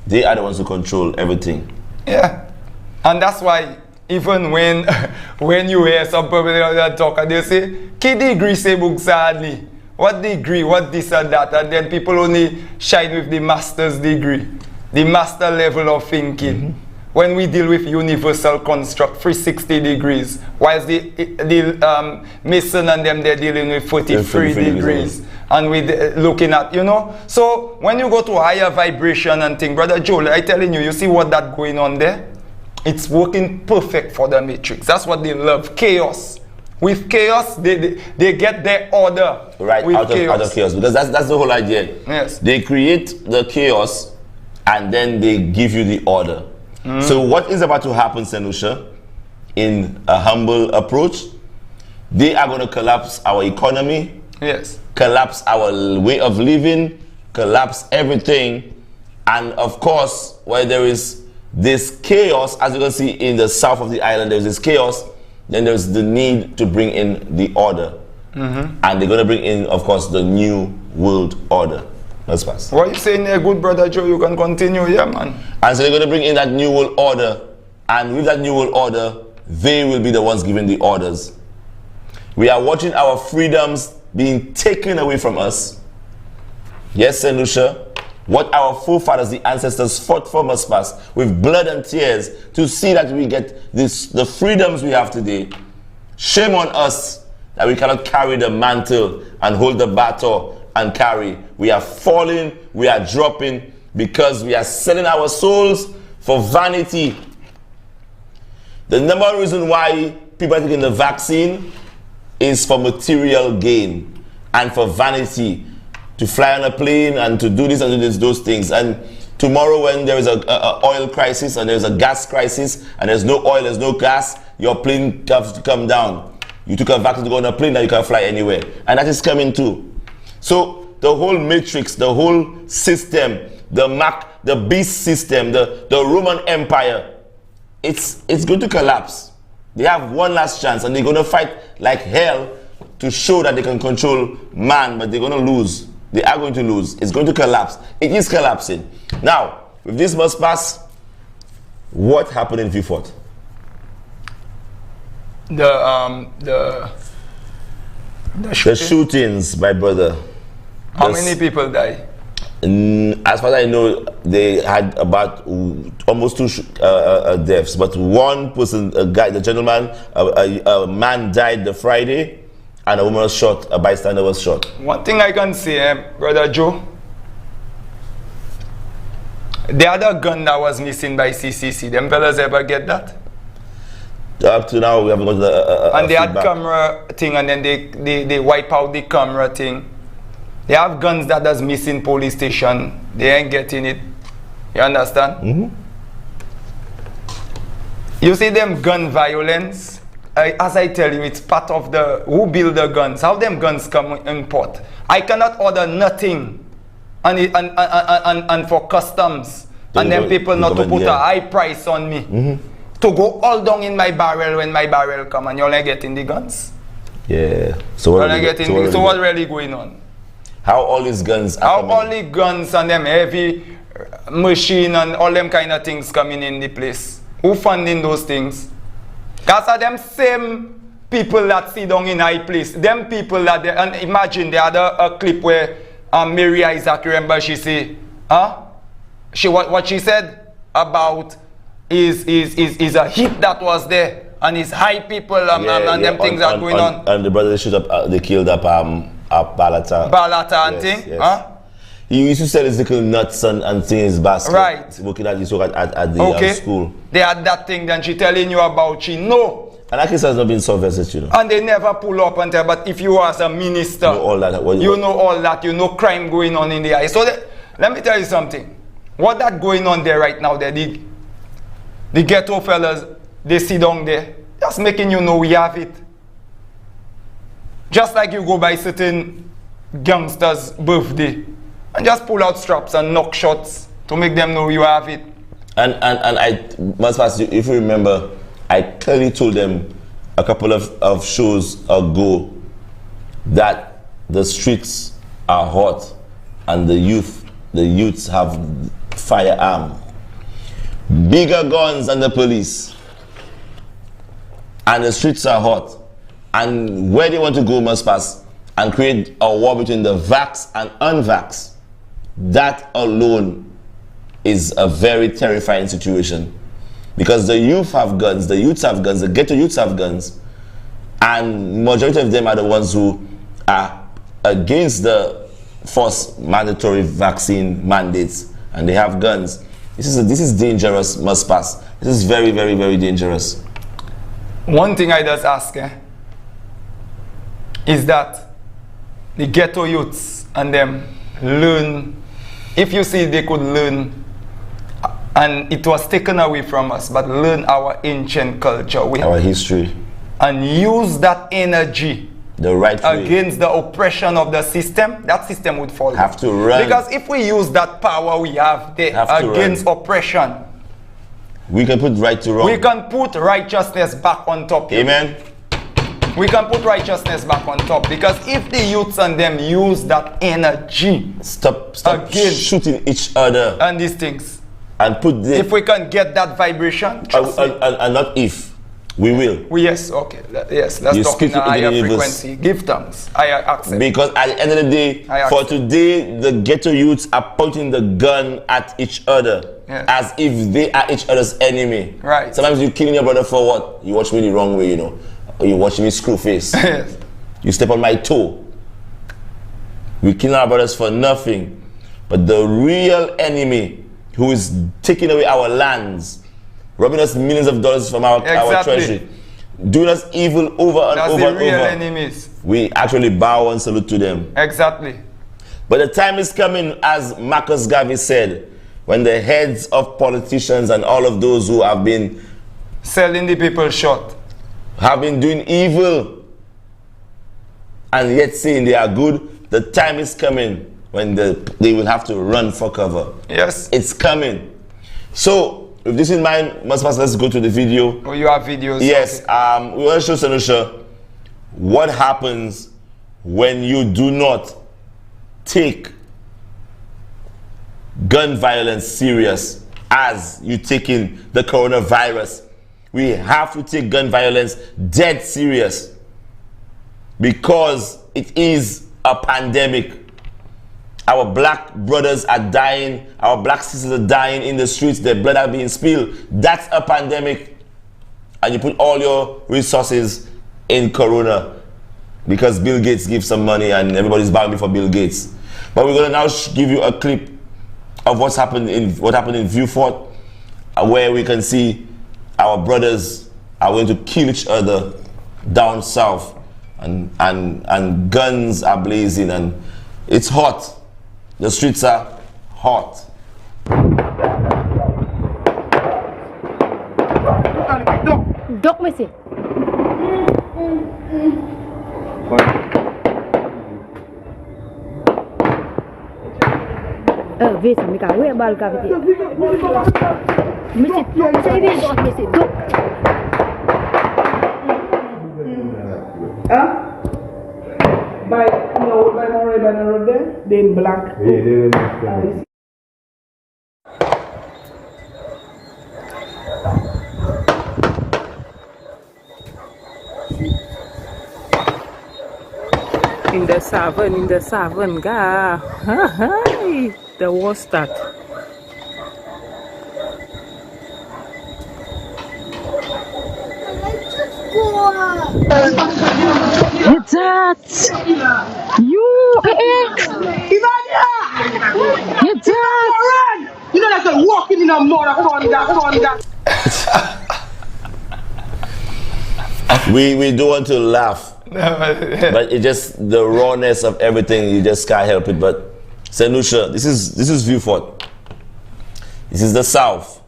they are the ones who control everything. Yeah. And that's why even when when you hear some people that talk and they say, "Ki degree say books hardly. What degree, what this and that," and then people only shine with the master's degree, the master level of thinking. When we deal with universal construct, 360 degrees, whilst the Mason and them, they're dealing with 43 degrees. And we looking at, you know. So when you go to higher vibration and thing, Brother Joel, I telling you, you see what that going on there? It's working perfect for the matrix. That's what they love, chaos. With chaos, they get their order. Right, out of chaos. Because that's the whole idea. Yes. They create the chaos and then they give you the order. So what is about to happen, St. Lucia, in a humble approach? They are going to collapse our economy. Yes. Collapse our way of living, collapse everything. And of course, where there is this chaos, as you can see in the south of the island, there's this chaos, then there's the need to bring in the order. And they're going to bring in, of course, the new world order. Let's pass. What you saying there, good Brother Joe? You can continue, yeah, man. And so they're going to bring in that new world order. And with that new world order, they will be the ones giving the orders. We are watching our freedoms being taken away from us. Yes, St. Lucia, what our forefathers, the ancestors, fought for must pass with blood and tears to see that we get the freedoms we have today. Shame on us that we cannot carry the mantle and hold the baton and carry. We are falling, we are dropping because we are selling our souls for vanity. The number one reason why people are taking the vaccine is for material gain and for vanity, to fly on a plane and to do this and do this, those things. And tomorrow when there is a oil crisis and there's a gas crisis and there's no oil, there's no gas, your plane has to come down. You took a vaccine to go on a plane, now you can't fly anywhere. And that is coming too. So the whole matrix, the whole system, the beast system, the Roman Empire, it's going to collapse. They have one last chance and they're going to fight like hell to show that they can control man, but they're going to lose. They are going to lose. It's going to collapse. It is collapsing. Now, with this must pass, what happened in Vieux-Fort? The shootings, my brother. How many people died? As far as I know, they had about almost 2 deaths, but one person, the gentleman, a man died the Friday, and a woman was shot, a bystander was shot. One thing I can say, Brother Joe, the other gun that was missing by CCC, them fellas ever get that? Up to now, we haven't got the and they feedback. had camera thing, and then they wipe out the camera thing. They have guns that is missing police station. They ain't getting it. You understand? You see them gun violence. As I tell you, it's part of the who build the guns. How them guns come in port? I cannot order nothing, and for customs, and then people not to put a high price on me. To go all down in my barrel when my barrel come, and you're not getting the guns. Yeah. So what really going on? How all these guns are How coming? all the guns and them heavy machine and all them kind of things coming in the place? Who funding those things? Because are them same people that sit down in high place. Them people that they, and imagine they had a clip where Mary Isaac, remember she say, what she said about is a hit that was there. And it's high people and them things are going on. And the brother shoot up, they killed up Balata. Balata and thing. Yes. Huh? He used to sell his little nuts and things in his basket. Right. Working at his work at the school. They had that thing, then she telling you about she know. And that case has not been solved, you know. And they never pull up and tell, but if you as a minister, you know all that. You know all that, you know crime going on in the eye. So let me tell you something. What that going on there right now, the ghetto fellas, they sit down there, just making you know we have it. Just like you go by certain gangsters' birthday and just pull out straps and knock shots to make them know you have it. And I must pass you, if you remember, I clearly told them a couple of shows ago that the streets are hot and the youths have firearm, bigger guns than the police, and the streets are hot. And where they want to go must pass and create a war between the vax and unvax. That alone is a very terrifying situation, because the youth have guns, the youths have guns, the ghetto youths have guns, and majority of them are the ones who are against the forced mandatory vaccine mandates, and they have guns. This is dangerous, must pass. This is very, very, very dangerous. One thing I just ask is that the ghetto youths and them learn, if you see they could learn, and it was taken away from us, but learn our ancient culture, our history, and use that energy the right way against the oppression of the system, that system would fall. Have to run. Because if we use that power we have there against oppression, we can put right to wrong. We can put righteousness back on top. Amen. We can put righteousness back on top, because if the youths and them use that energy, stop shooting each other and these things, and put the, if we can get that vibration, and not if, we will. Yes, okay, yes, let's talk in a higher frequency. Give thanks. I accept. Because at the end of the day, for today, the ghetto youths are pointing the gun at each other, yes, as if they are each other's enemy. Right. Sometimes you're killing your brother for what? You watch me the wrong way, you know. Or you watch me screw face. Yes. You step on my toe. We kill our brothers for nothing. But the real enemy, who is taking away our lands, robbing us millions of dollars from our treasury, doing us evil over and over and over. Real enemies. We actually bow and salute to them. Exactly. But the time is coming, as Marcus Garvey said, when the heads of politicians and all of those who have been selling the people short, have been doing evil, and yet saying they are good, the time is coming when they will have to run for cover. Yes. It's coming. So, with this in mind, let's go to the video. Oh, you have videos? Yes. Okay. We want to show Sanusha what happens when you do not take gun violence serious as you taking the coronavirus. We have to take gun violence dead serious, because it is a pandemic. Our black brothers are dying, our black sisters are dying in the streets, their blood are being spilled. That's a pandemic. And you put all your resources in corona because Bill Gates gives some money and everybody's bowing before Bill Gates. But we're gonna now give you a clip of what happened in Viewfort, where we can see our brothers are going to kill each other down south, and guns are blazing, and it's hot. The streets are hot. Duck me see. Wait, me ka we bal ka vite. Me see, say we got me see duck. Huh? By no red and road there, then black. In the seven, ga. Hi, the war start. What's that? You, What's that? You know, like walking in a mud, come on, that. We don't want to laugh, but it just the rawness of everything. You just can't help it. But Sanusha, this is Viewfort. This is the South.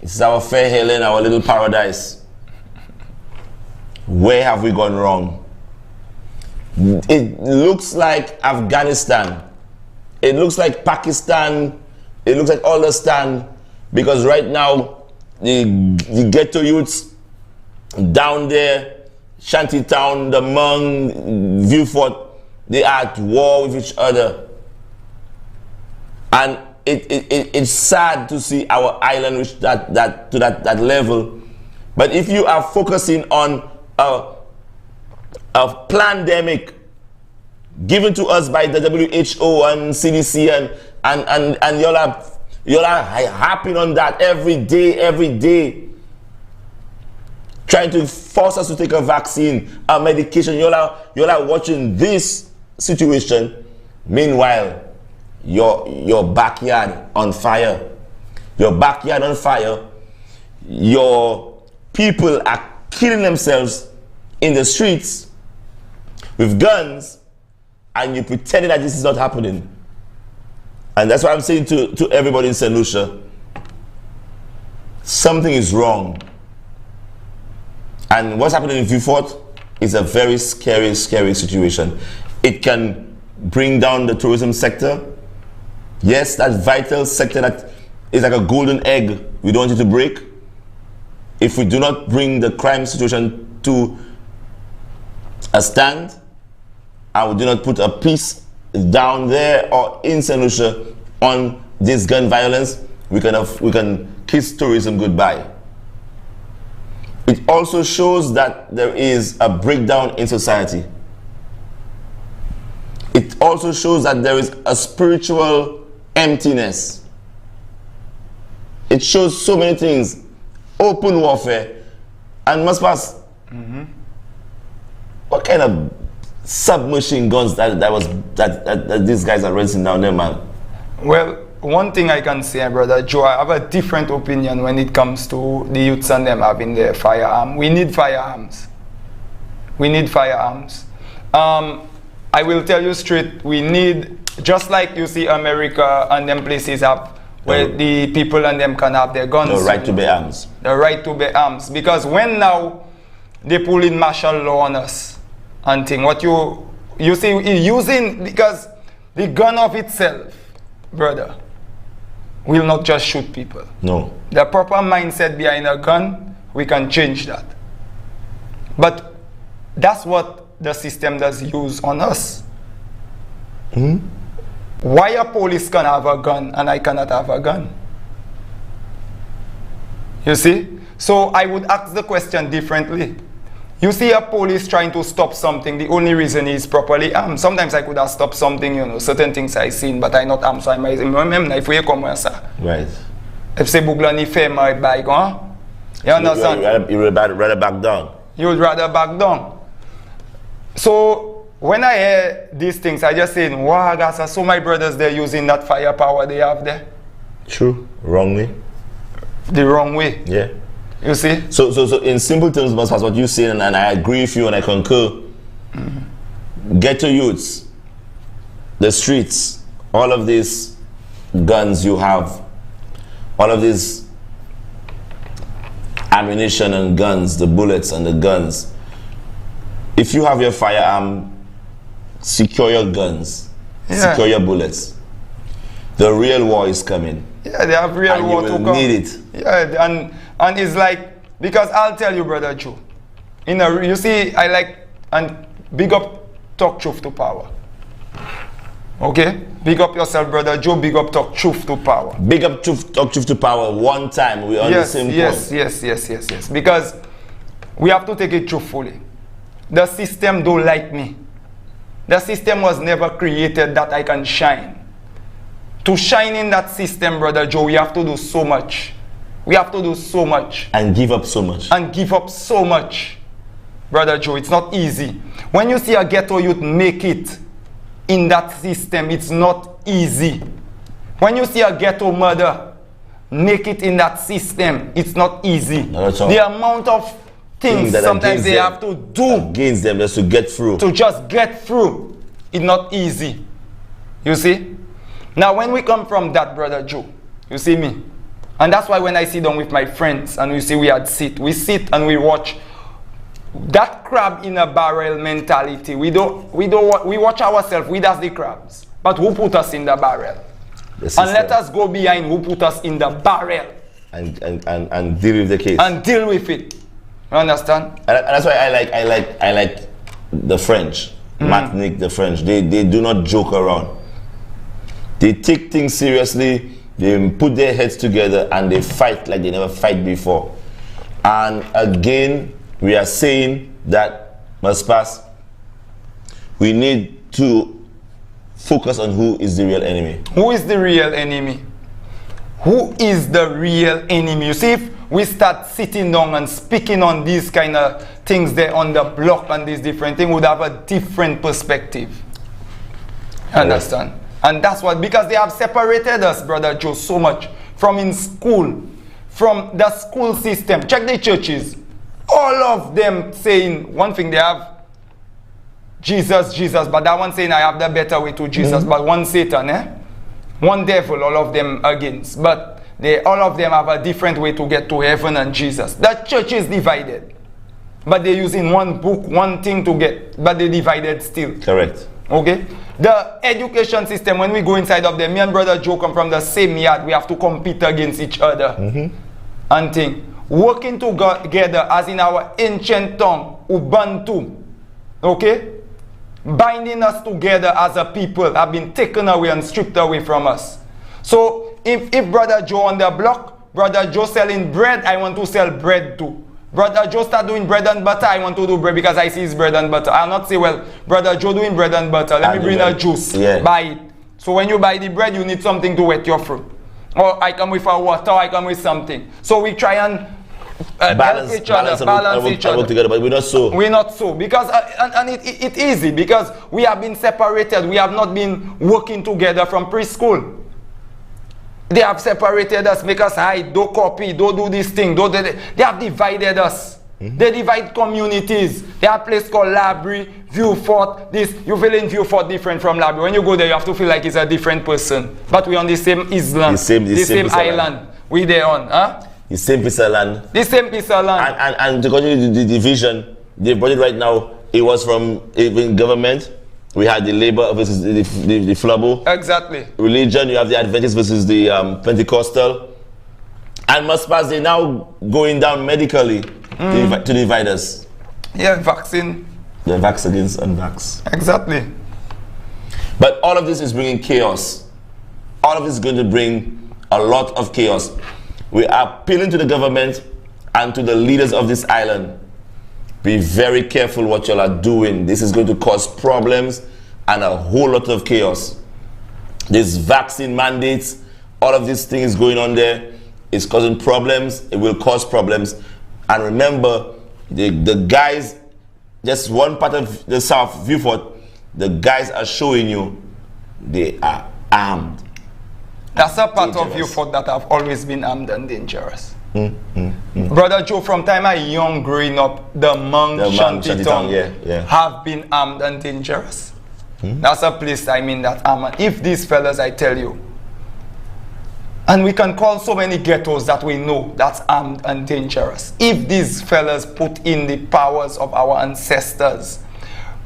This is our fair Helen, our little paradise. Where have we gone wrong? It looks like Afghanistan. It looks like Pakistan. It looks like Aldistan. Because right now, the ghetto youths down there, Shantytown, the Hmong, Vieux-Fort, they are at war with each other. And it's sad to see our island reach that level. But if you are focusing on a pandemic given to us by the WHO and CDC and y'all are harping on that every day, trying to force us to take a vaccine, a medication. Y'all are watching this situation. Meanwhile, your backyard on fire. Your backyard on fire. Your people are killing themselves in the streets with guns, and you pretending that this is not happening. And that's what I'm saying to everybody in St. Lucia. Something is wrong. And what's happening in Vieux-Fort is a very scary situation. It can bring down the tourism sector. Yes, that vital sector that is like a golden egg we don't want it to break. If we do not bring the crime situation to a stand, and we do not put a peace down there or in St. Lucia on this gun violence, we can kiss tourism goodbye. It also shows that there is a breakdown in society. It also shows that there is a spiritual emptiness. It shows so many things. Open warfare and must pass. What kind of submachine guns that these guys are racing down there, man? Well, one thing I can say, Brother Joe, I have a different opinion when it comes to the youths and them having their firearm. We need firearms. We need firearms. I will tell you straight, we need, just like you see America and them places have, where the people and them can have their guns. The right to bear arms. The right to bear arms. Because when now they pull in martial law on us and thing, what you see using, because the gun of itself, brother, will not just shoot people. No. The proper mindset behind a gun, we can change that. But that's what the system does use on us. Why a police can have a gun and I cannot have a gun? You see? So I would ask the question differently. You see a police trying to stop something, the only reason is properly armed. Sometimes I could have stopped something, you know, certain things I seen, but I not armed, so I might remember if we come here, sir. Right. If say Buglani fair my bike, huh? You understand? You would rather back down. You would rather back down. So when I hear these things, I just say, wow, guys, so my brothers, they're using that firepower they have there. True. Wrongly. The wrong way. Yeah. You see? So in simple terms, Mas, what you say, and I agree with you and I concur. Ghetto youths, the streets, all of these guns you have, all of these ammunition and guns, the bullets and the guns. If you have your firearm, secure your guns, secure your bullets. The real war is coming. Yeah, they have real war to come. You will need it. Yeah, and it's like, because I'll tell you, Brother Joe, you see, I like, and big up talk truth to power. Okay? Big up yourself, Brother Joe, big up talk truth to power. Big up talk truth to power one time, we're on the same point. Yes. Because we have to take it truthfully. The system don't like me. The system was never created that I can shine. To shine in that system, Brother Joe, we have to do so much. We have to do so much. And give up so much. And give up so much. Brother Joe, it's not easy. When you see a ghetto youth make it in that system, it's not easy. When you see a ghetto mother make it in that system, it's not easy. The amount of things sometimes they have to do against them just to get through. To just get through, it's not easy. You see? Now when we come from that, Brother Joe, you see me? And that's why when I sit down with my friends and we see we sit and we watch that crab in a barrel mentality. We watch ourselves, we that's the crabs. But who put us in the barrel? And let us go behind who put us in the barrel. and deal with the case. And deal with it. You understand? And that's why I like the French, Martinique, the French. They do not joke around. They take things seriously. They put their heads together and they fight like they never fight before. And again, we are saying that must pass. We need to focus on who is the real enemy. Who is the real enemy? Who is the real enemy? You see, if we start sitting down and speaking on these kind of things there on the block and these different things, we would have a different perspective. Understand? And that's what, because they have separated us, Brother Joe, so much from in school, from the school system. Check the churches. All of them saying one thing, they have Jesus, Jesus, but that one saying I have the better way to Jesus, but one Satan, one devil, all of them against. But all of them have a different way to get to heaven and Jesus. The church is divided. But they're using one book, one thing to get, but they're divided still. Correct. Okay? The education system, when we go inside of them, me and Brother Joe come from the same yard, we have to compete against each other. And think. Working together as in our ancient tongue, Ubuntu. Okay? Binding us together as a people have been taken away and stripped away from us. So, if Brother Joe on the block, Brother Joe selling bread, I want to sell bread too. Brother Joe start doing bread and butter, I want to do bread because I see his bread and butter. I'll not say, well, Brother Joe doing bread and butter, let me bring a juice, buy it. So when you buy the bread, you need something to wet your fruit. Or I come with a water, I come with something. So we try and balance each other, balance each other. Together, but we're not so. We're not so. Because, and it's easy, because we have been separated. We have not been working together from preschool. They have separated us, make us hide, don't copy, don't do this thing, don't do that. They have divided us. They divide communities. They have a place called Labrie, Vieux-Fort. You feel in Vieux-Fort different from Labrie. When you go there, you have to feel like it's a different person. But we're on the same island, the same island. We there on, huh? The same piece of land. The same piece of land. And to continue the division, the budget right now, it was from even government. We had the labor versus the flabo. Exactly. Religion, you have the Adventist versus the Pentecostal. And must pass, they're now going down medically to divide us. Yeah, vaccine. The vax against unvax. Exactly. But all of this is bringing chaos. All of this is going to bring a lot of chaos. We are appealing to the government and to the leaders of this island. Be very careful what y'all are doing. This is going to cause problems and a whole lot of chaos. This vaccine mandates, all of these things going on there is causing problems. It will cause problems. And remember, the guys, just one part of the South Vieux-Fort, the guys are showing you they are armed. That's a part of Vieux-Fort that have always been armed and dangerous. Brother Joe, from time I young growing up, the Mang Shantytown have been armed and dangerous. That's a place that armed. If these fellas, I tell you, and we can call so many ghettos that we know that's armed and dangerous. If these fellas put in the powers of our ancestors,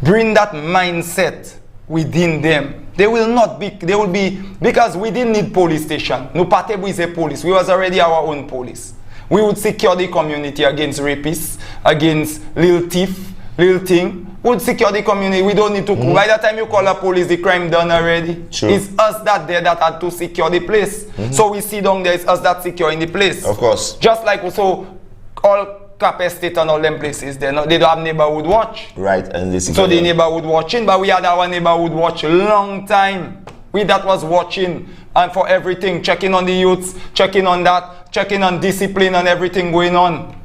bring that mindset within them, they will be, because we didn't need police station. No Patebu is a police. We was already our own police. We would secure the community against rapists, against little thief, little thing. We would secure the community. We don't need to, by the time you call the police, the crime done already. True. It's us that had to secure the place. So we see down there, it's us that securing the place. Of course. Just like, so all Cap Estate and all them places, they don't have neighborhood watch. Right, and this is so the neighborhood watching, but we had our neighborhood watch long time. We that was watching and for everything, checking on the youths, checking on that, checking on discipline and everything going on.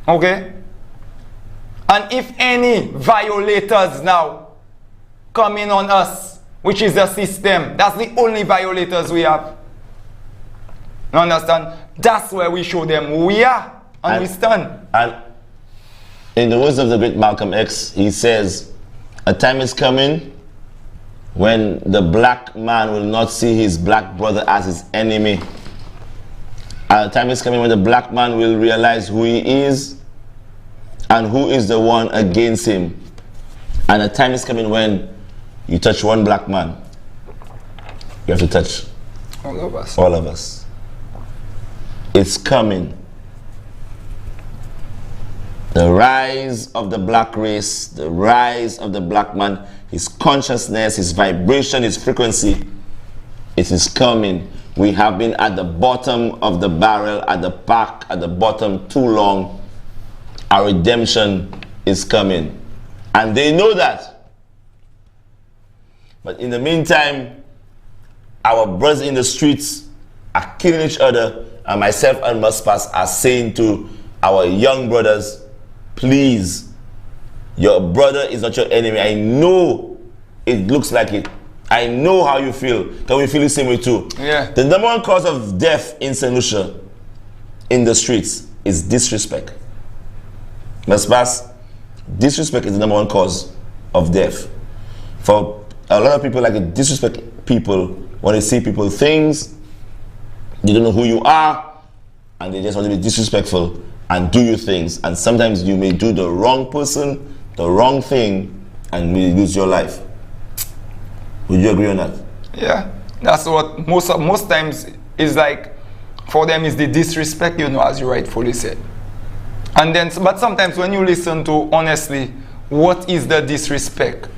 Okay? And if any violators now coming on us, which is the system, that's the only violators we have. You understand? That's where we show them who we are. And we stand. And in the words of the great Malcolm X, he says, a time is coming when the black man will not see his black brother as his enemy. And a time is coming when the black man will realize who he is and who is the one against him. And a time is coming when you touch one black man, you have to touch all of us. All of us. It's coming. The rise of the black race, the rise of the black man, his consciousness, his vibration, his frequency, it is coming. We have been at the bottom of the barrel, at the pack, at the bottom too long. Our redemption is coming. And they know that. But in the meantime, our brothers in the streets are killing each other, and myself and Muspas are saying to our young brothers, please, your brother is not your enemy. I know it looks like it. I know how you feel. Can we feel the same way too? Yeah. The number one cause of death in St. Lucia, in the streets, is disrespect. Muspas, disrespect is the number one cause of death. For a lot of people like to disrespect people when they see people things, they don't know who you are, and they just want to be disrespectful and do you things. And sometimes you may do the wrong person, the wrong thing, and may lose your life. Would you agree on that? Yeah, that's what most times is like. For them is the disrespect, you know, as you rightfully said. And then, but sometimes when you listen to honestly, what is the disrespect?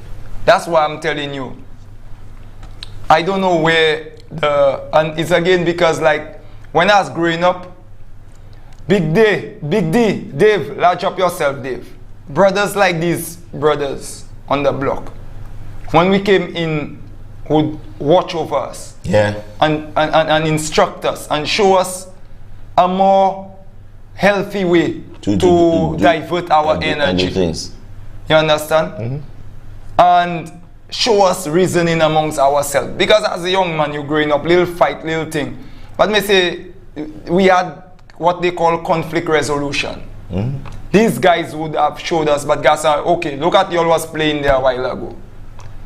That's why I'm telling you. I don't know where and it's again because like when I was growing up, Big D, Dave, large up yourself, Dave. Brothers like these brothers on the block, when we came in, would watch over us, Yeah. and instruct us and show us a more healthy way to divert our energy. Things. You understand? Mm-hmm. And show us reasoning amongst ourselves. Because as a young man, you're growing up, little fight, little thing. But me say, we had what they call conflict resolution. Mm-hmm. These guys would have showed us, but guys are, okay, look at y'all was playing there a while ago.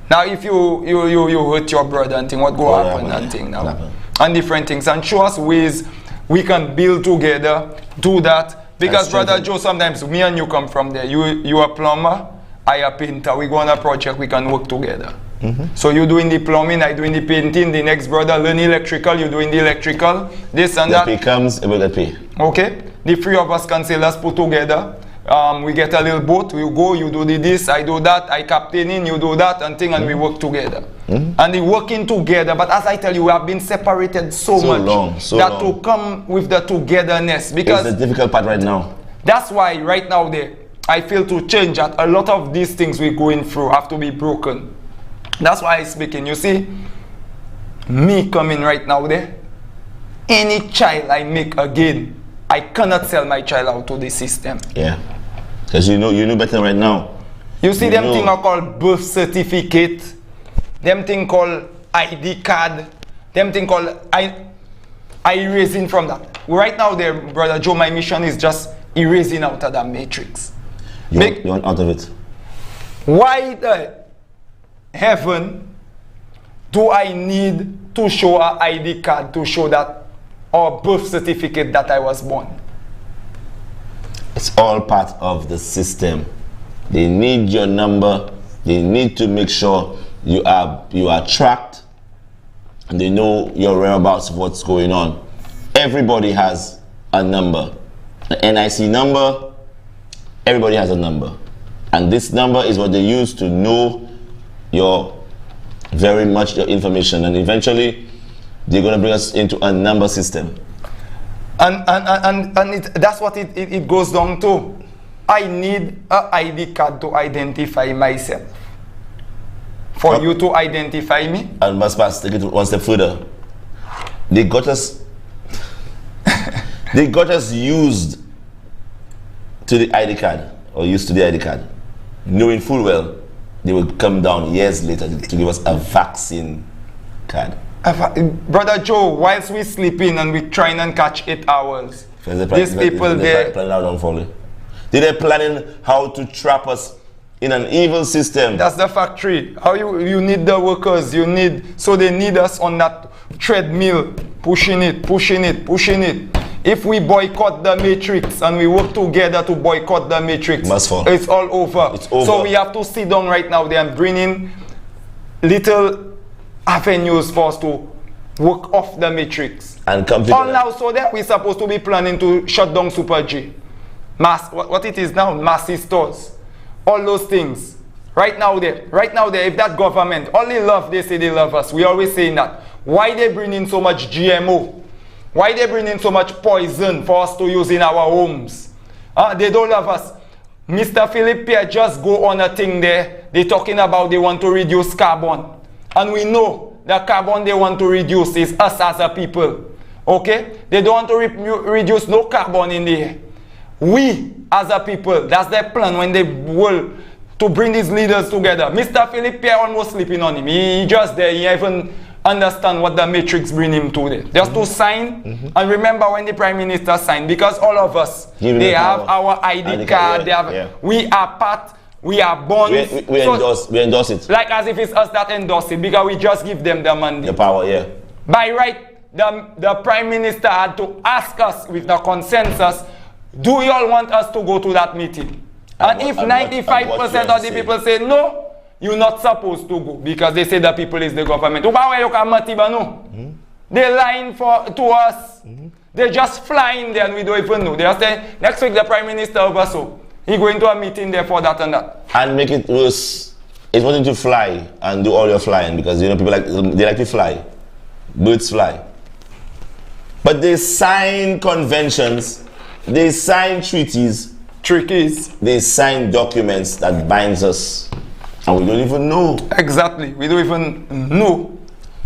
Now if you hurt your brother and thing, what go happen and thing now? Happen. And different things. And show us ways we can build together, do that. Because Brother Joe, sometimes me and you come from there. You a plumber, I a painter. We go on a project, we can work together. Mm-hmm. So you doing the plumbing, I doing the painting, the next brother learn electrical, you doing the electrical, this and that. The pay comes, it will get paid. Okay? The three of us can say, let's put together. We get a little boat, you go, you do this, I do that, I captain in, you do that, and thing, and we work together. Mm-hmm. And the working together, but as I tell you, we have been separated so much that to come with the togetherness, because it's the difficult part right now. that's why right now I feel to change that a lot of these things we're going through have to be broken. That's why I'm speaking. You see, me coming right now there, any child I make again, I cannot sell my child out to the system. Yeah. Because you know better right now. You see, them thing are called birth certificate, them thing called ID card, them thing called I erasing from that. Right now there, Brother Joe, my mission is just erasing out of that matrix. You want out of it. Why the heaven do I need to show an ID card to show that, or birth certificate that I was born? It's all part of the system. They need your number. They need to make sure you are tracked, and they know your whereabouts of what's going on. Everybody has a number. The NIC number, everybody has a number. And this number is what they use to know your information. And eventually, they're going to bring us into a number system. And that's what it goes down to. I need an ID card to identify myself. For you to identify me. And Baspas, take it one step further. They got us they got us used to the ID card, or used to the ID card, knowing full well they will come down years later to give us a vaccine card. Brother Joe, whilst we sleeping and we trying and catch 8 hours, these people there planning how to fall. They're planning how to trap us in an evil system. That's the factory. How you need the workers, so they need us on that treadmill, pushing it. If we boycott the matrix and we work together to boycott the matrix, it's all over. It's over. So we have to sit down right now there and bring in little avenues for us to work off the matrix. And come All together. now, so that we're supposed to be planning to shut down Super G. What it is now, massy stores. All those things. Right now there, if that government, only love, they say they love us. We always saying that. Why they bring in so much GMO? Why they bring in so much poison for us to use in our homes? They don't love us. Mr. Philip Pierre just go on a thing there. They talking about they want to reduce carbon. And we know the carbon they want to reduce is us as a people. Okay? They don't want to reduce no carbon in the air. We as a people, that's their plan when they will to bring these leaders together. Mr. Philip Pierre almost sleeping on him. He just there, he even understand what the matrix bring him to there. Just to sign, and remember when the Prime Minister signed, because all of us, they have our ID card, they have, we are part, we are born. We endorse it. Like as if it's us that endorse it, because we just give them the mandate. The power, yeah. By right, the Prime Minister had to ask us with the consensus, do you all want us to go to that meeting? And if 95% of the people say no, you're not supposed to go, because they say the people is the government. They're lying to us. They're just flying there and we don't even know. They are saying next week the Prime Minister over so he going to a meeting there for that and that. And make it worse, it's wanting to fly and do all your flying, because you know people they like to fly. Birds fly. But they sign conventions, they sign treaties, they sign documents that binds us, and we don't even know. Exactly, we don't even know.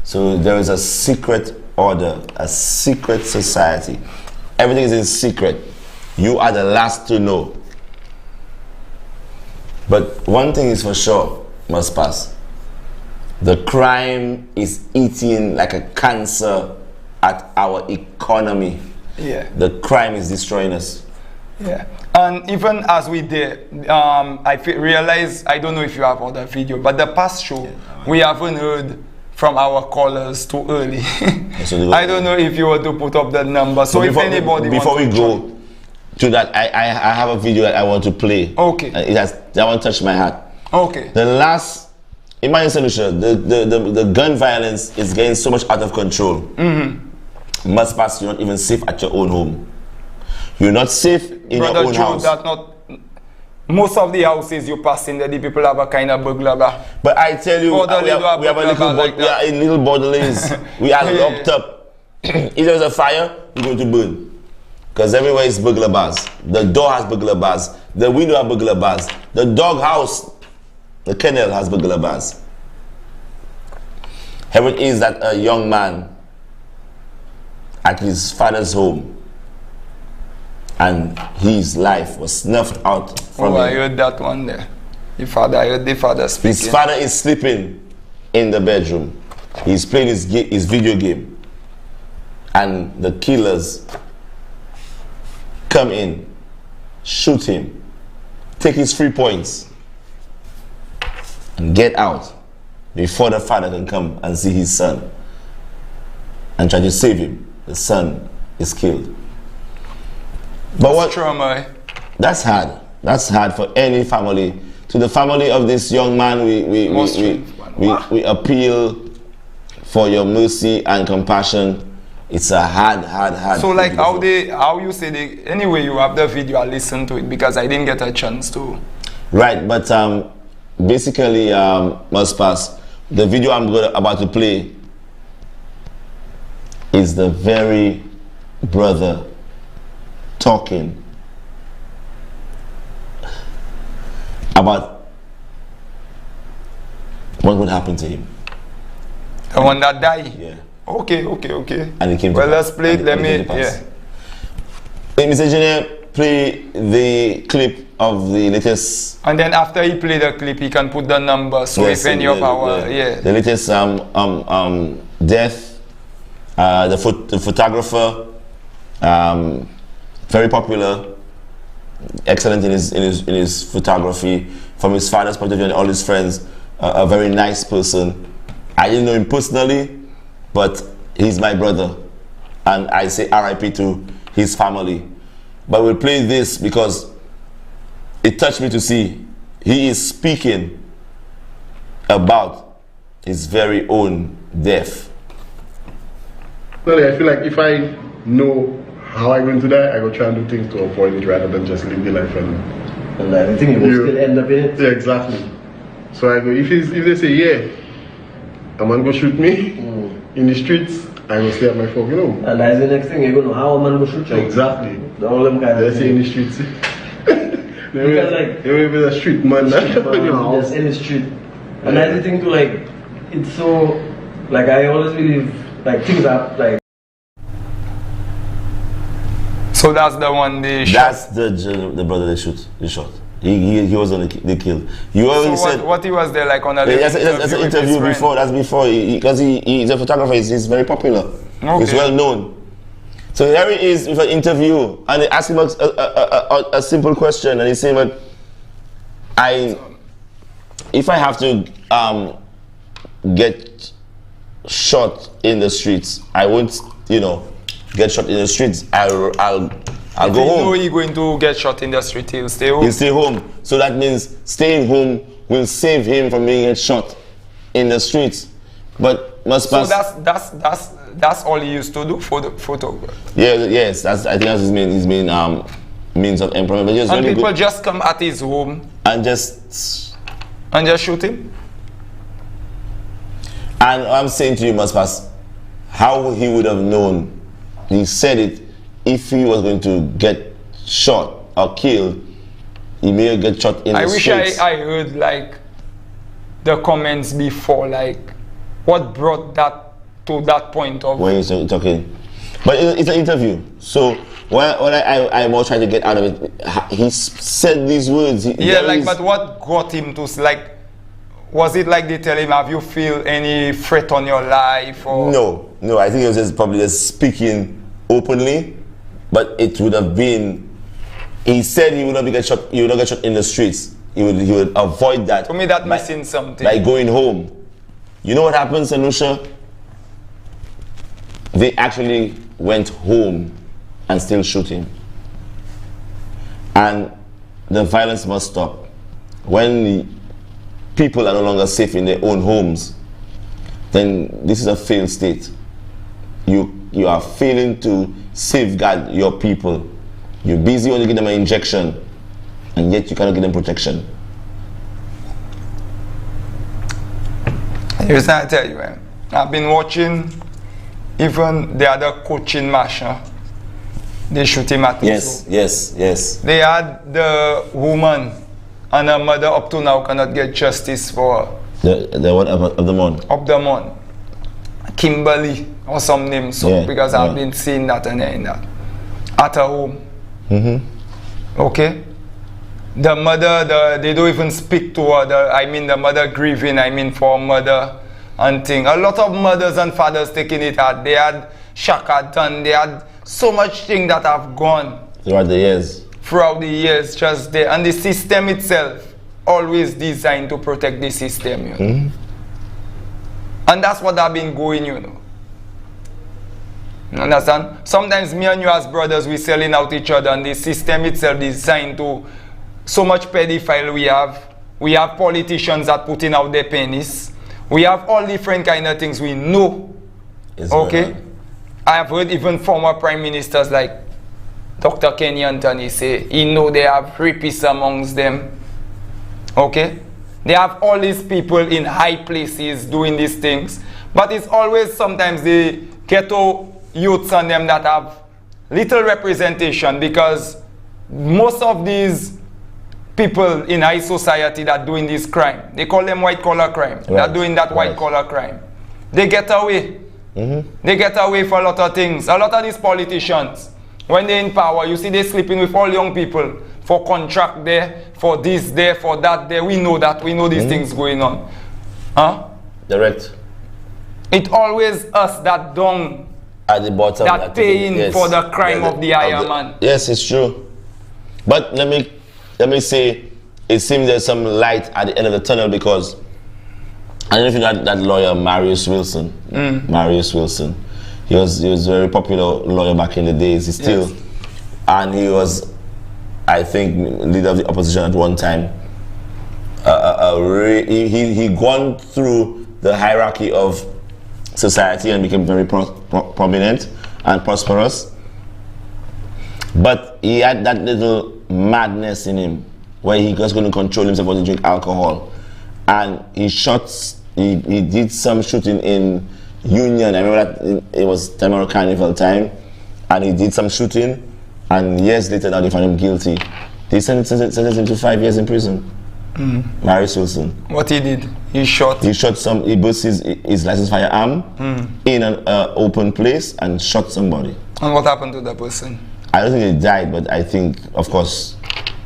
So there is a secret order, a secret society. Everything is in secret. You are the last to know. But one thing is for sure, must pass. The crime is eating like a cancer at our economy. Yeah. The crime is destroying us. Yeah. And even as we did, I realize, I don't know if you have other video, but the past show, we haven't heard from our callers too early. I don't know if you want to put up that number. So if anybody before we go to that, I have a video that I want to play. Okay. That one touched my heart. Okay. The last, imagine solution, the gun violence is getting so much out of control. Must pass, you're not even safe at your own home. You're not safe in Brother your own Joe, house. That not most of the houses you pass in there, the people have a kind of burglar bar. But I tell you, we have a little borderlands. We are locked up. If there's a fire, we're going to burn. Because everywhere is burglar bars. The door has burglar bars. The window has burglar bars. The dog house, the kennel has burglar bars. Heaven is that a young man at his father's home, and his life was snuffed out from him. I heard that one there. I heard the father speaking. His father is sleeping in the bedroom. He's playing his video game. And the killers come in, shoot him, take his 3 points, and get out before the father can come and see his son and try to save him. The son is killed. But what trauma? That's hard. That's hard for any family. To the family of this young man, we appeal for your mercy and compassion. It's a hard. So like how you say anyway, you have the video, I listened to it because I didn't get a chance to. Right, but basically, must pass. The video I'm about to play is the very brother talking about what would happen to him. The one that died? Yeah. Okay. And he came well, to let's play it. Let me, yeah. Mr. Engineer, play the clip of the latest. And then after he play the clip, he can put the number. So yes, if any of our, the latest death, the photographer, very popular, excellent in his photography, from his father's point of view and all his friends, a very nice person. I didn't know him personally, but he's my brother, and I say RIP to his family. But we'll play this because it touched me to see he is speaking about his very own death. No, I feel like if I know how I'm going to die, I go try and do things to avoid it rather than just live the life and I think you will still end up in it. Yeah, exactly. So I go, if they say, yeah, a man go shoot me in the streets, I will stay at my fucking home. And that's the next thing, you know how a man go shoot you. Exactly. All them kind of they say in the streets. They will be a street man. Just in the street. And that's the thing too, like, it's so, like I always believe, like things are like. So that's the one they shot. That's the brother they shot. He was on the kill. You already so said what he was there like on a that's an interview before. That's before because he's a photographer. He's very popular. Okay. He's well known. So here he is with an interview, and they ask him a simple question, and he's saying, "But if I have to get shot in the streets, I won't, get shot in the streets. I'll go home." Know he's going to get shot in the street, he'll stay home. He'll stay home. So that means staying home will save him from being shot in the streets. But must pass. So that's all he used to do for the photographer. Yeah, yes, I think that's his main means of employment. But and really people just come at his home and just shoot him. And I'm saying to you, must pass, how he would have known. He said it. If he was going to get shot or killed, he may get shot in the streets. I wish I heard like the comments before, like what brought that to that point of when you're talking. But it's an interview, so what I was trying to get out of it, he said these words. But what got him to like? Was it like they tell him, have you feel any threat on your life? Or? No. I think he was probably just speaking openly, but it would have been. He said he would not get shot. He would not get shot in the streets. He would avoid that. For me, that missing something. By going home. You know what happens, Anusha? They actually went home and still shooting. And the violence must stop. When people are no longer safe in their own homes, then this is a failed state. You are failing to safeguard your people. You're busy only giving them an injection, and yet you cannot give them protection. Here's what I tell you, man. I've been watching even the other coaching match. They shoot him at Yes. They had the woman and her mother up to now cannot get justice for her. The one of the month. Up the month. Kimberly or some name, because I've been seeing that and hearing that. At her home. Okay? The mother, they don't even speak to her. The mother grieving, for her mother and thing. A lot of mothers and fathers taking it hard. They had shaka done. They had so much thing that have gone. Throughout the years, just there. And the system itself, always designed to protect the system, And that's what I've been going, You understand? Sometimes me and you as brothers, we selling out each other, and the system itself designed to so much pedophile we have. We have politicians that putting out their pennies. We have all different kind of things we know. Okay? I have heard even former prime ministers like Dr. Kenny Anthony say, he know they have rapists amongst them. Okay? They have all these people in high places doing these things. But it's always sometimes the ghetto youths and them that have little representation, because most of these people in high society that doing this crime, they call them white collar crime. Right. They're doing that white collar crime. They get away. They get away for a lot of things. A lot of these politicians, when they're in power, you see they sleeping with all young people for contract there, for this there, for that there. We know that. We know these things going on. Direct. It always us that don't at the bottom that paying for the crime of the higher man. Yes, it's true. But let me say, it seems there's some light at the end of the tunnel, because I don't know if you know that lawyer Marius Wilson. Marius Wilson. He was a very popular lawyer back in the days. He's still, and he was, I think, leader of the opposition at one time. He gone through the hierarchy of society and became very prominent and prosperous. But he had that little madness in him where he was going to control himself when he drink alcohol. And he did some shooting in Union. I remember that it was Tamara Carnival time. And he did some shooting. And years later, now they found him guilty. They sentenced him to 5 years in prison. Maurice Wilson. What he did? He shot? He burst his licensed firearm in an open place and shot somebody. And what happened to that person? I don't think they died, but I think, of course,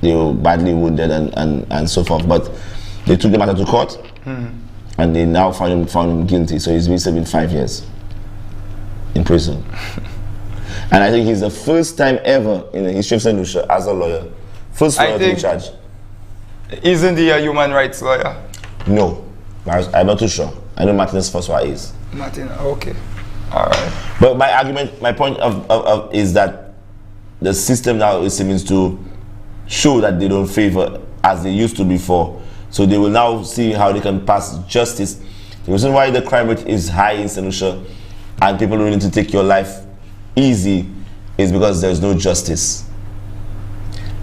they were badly wounded and so forth. But they took the matter to court, and they now found him guilty. So he's been serving 5 years in prison. And I think he's the first time ever in the history of St. Lucia as a lawyer, first lawyer to be charged. Isn't he a human rights lawyer? No, I'm not too sure. I know Martinez François is. Martin, okay, all right. But my argument, my point is that the system now seems to show that they don't favor as they used to before. So they will now see how they can pass justice. The reason why the crime rate is high in St. Lucia and people are willing to take your life easy is because there's no justice.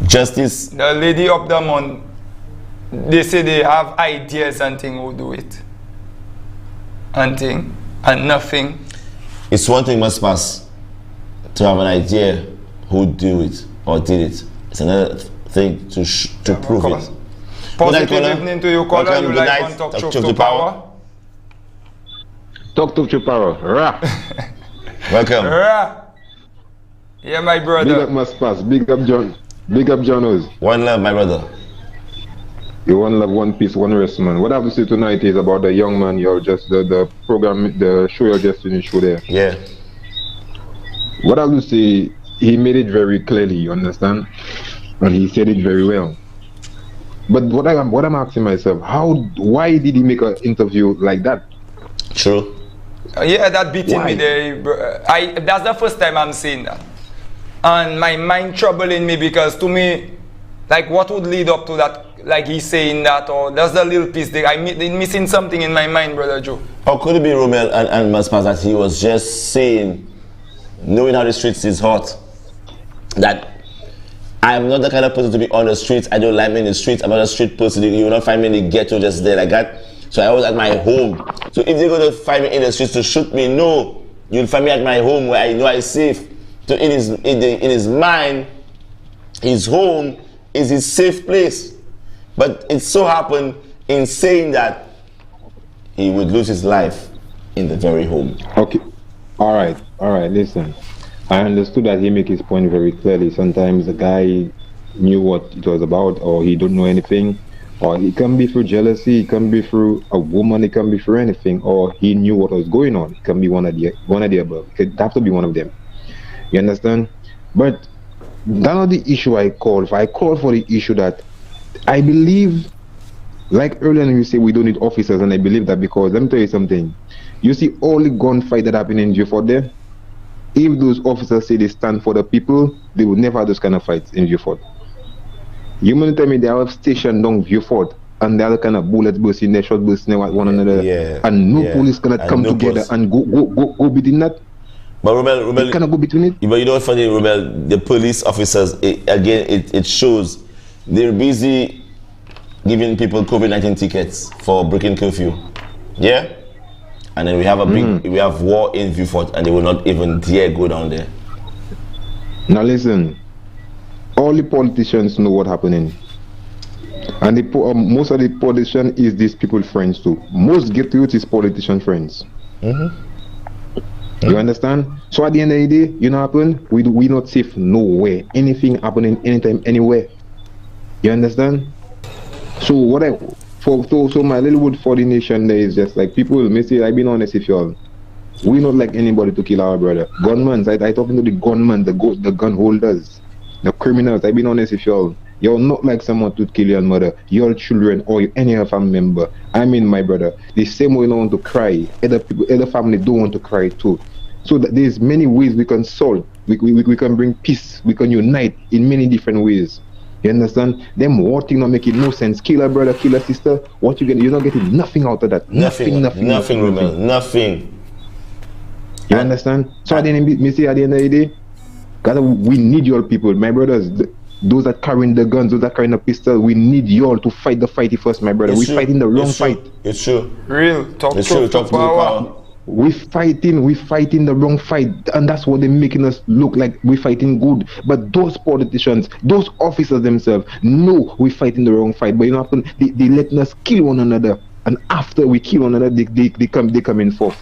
Justice. The lady up the mountain, they say they have ideas and thing who do it. And thing, and nothing. It's one thing must pass to have an idea who do it or did it. It's another thing to prove it. Positive evening to you, caller. You like on Talk Truth to Power? Talk Truth to Power. Rah. Welcome. Rah. Yeah, my brother. Big up must pass. Big up John. Big up John Oz. One love, my brother. You one love, one peace, one rest, man. What I have to say tonight is about the young man you're just the program, the show you're just finished show there. Yeah. What I have to say, he made it very clearly, you understand? And he said it very well. But what I'm asking myself, why did he make an interview like that? True. Yeah, that beating me there. That's the first time I'm seeing that. And my mind troubling me because to me, like what would lead up to that? Like he's saying that, or that's the little piece there. I'm missing something in my mind, Brother Joe. Or could it be Romel and Maspas that he was just saying, knowing how the streets is hot, that I'm not the kind of person to be on the streets. I don't like me in the streets. I'm not a street person. You will not find me in the ghetto just there like that. So I was at my home. So if they're going to find me in the streets to shoot me, no. You'll find me at my home where I know I'm safe. So in his mind, his home is his safe place. But it so happened in saying that he would lose his life in the very home. Okay. All right. Listen. I understood that he make his point very clearly. Sometimes the guy knew what it was about, or he don't know anything, or it can be through jealousy, it can be through a woman, it can be through anything, or he knew what was going on. It can be one of the above. It have to be one of them. You understand? But that's not the issue I called for. I called for the issue that I believe, like earlier you say we don't need officers, and I believe that because let me tell you something. You see all the gunfight that happened in Vieux there. If those officers say they stand for the people, they would never have those kind of fights in Vieux Fort. You mean to tell me they have stationed down Vieux Fort and the other kind of bullets bursting, their shot bursting at one another, and no police cannot come together and go between that? But Romel, cannot go between it. But you know what's funny, Romel? The police officers, it shows they're busy giving people COVID-19 tickets for breaking curfew. Yeah? And then we have we have war in Vieux Fort, and they will not even dare go down there. Now listen, all the politicians know what's happening, and most of the politicians is these people friends too. Most get youth is politician friends. You understand? So at the end of the day, you know what happen? We not safe nowhere. Anything happening anytime, anywhere. You understand? So so my little word for the nation there is just like people may say, I've been honest with y'all. We not like anybody to kill our brother. Gunmen, I talking to the gunmen, the gun holders, the criminals. I've been honest with y'all. You're not like someone to kill your mother, your children, or any other family member. I mean, my brother, the same way you don't want to cry, other family don't want to cry too. So there's many ways we can solve. We can bring peace. We can unite in many different ways. You understand? Them war thing not making no sense. Kill a brother, kill a sister. What you get? You're not getting nothing out of that. Nothing. Nothing. You understand? So at the end, me say at the end of the day, God, we need your people, my brothers. Those that carrying the guns, those that carrying the pistol, we need y'all to fight the fight first, my brother. It's We true. fighting the wrong It's true. fight. It's true. Real. Talk It's true. truth to Talk to power. We fighting the wrong fight, and that's what they're making us look like we're fighting good. But those politicians, those officers themselves, know we're fighting the wrong fight. But you know, they letting us kill one another, and after we kill one another, they come in forth.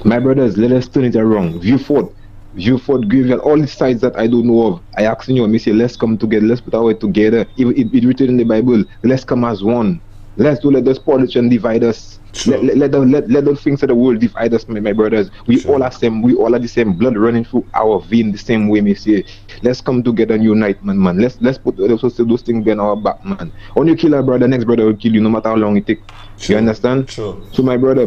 My brothers, let us turn it around. Viewfort, Graveyard, all the sides that I don't know of. I asking you, me say, let's come together, let's put our way together. It written in the Bible, let's come as one. Let's do let those politicians divide us. Let those things of the world divide us, my brothers. We all are same. We all are the same blood running through our vein the same way. Me say, let's come together and unite, man. Let's put those things behind our back, man. When you kill a brother, next brother will kill you, no matter how long it takes. You understand? True. So my brother,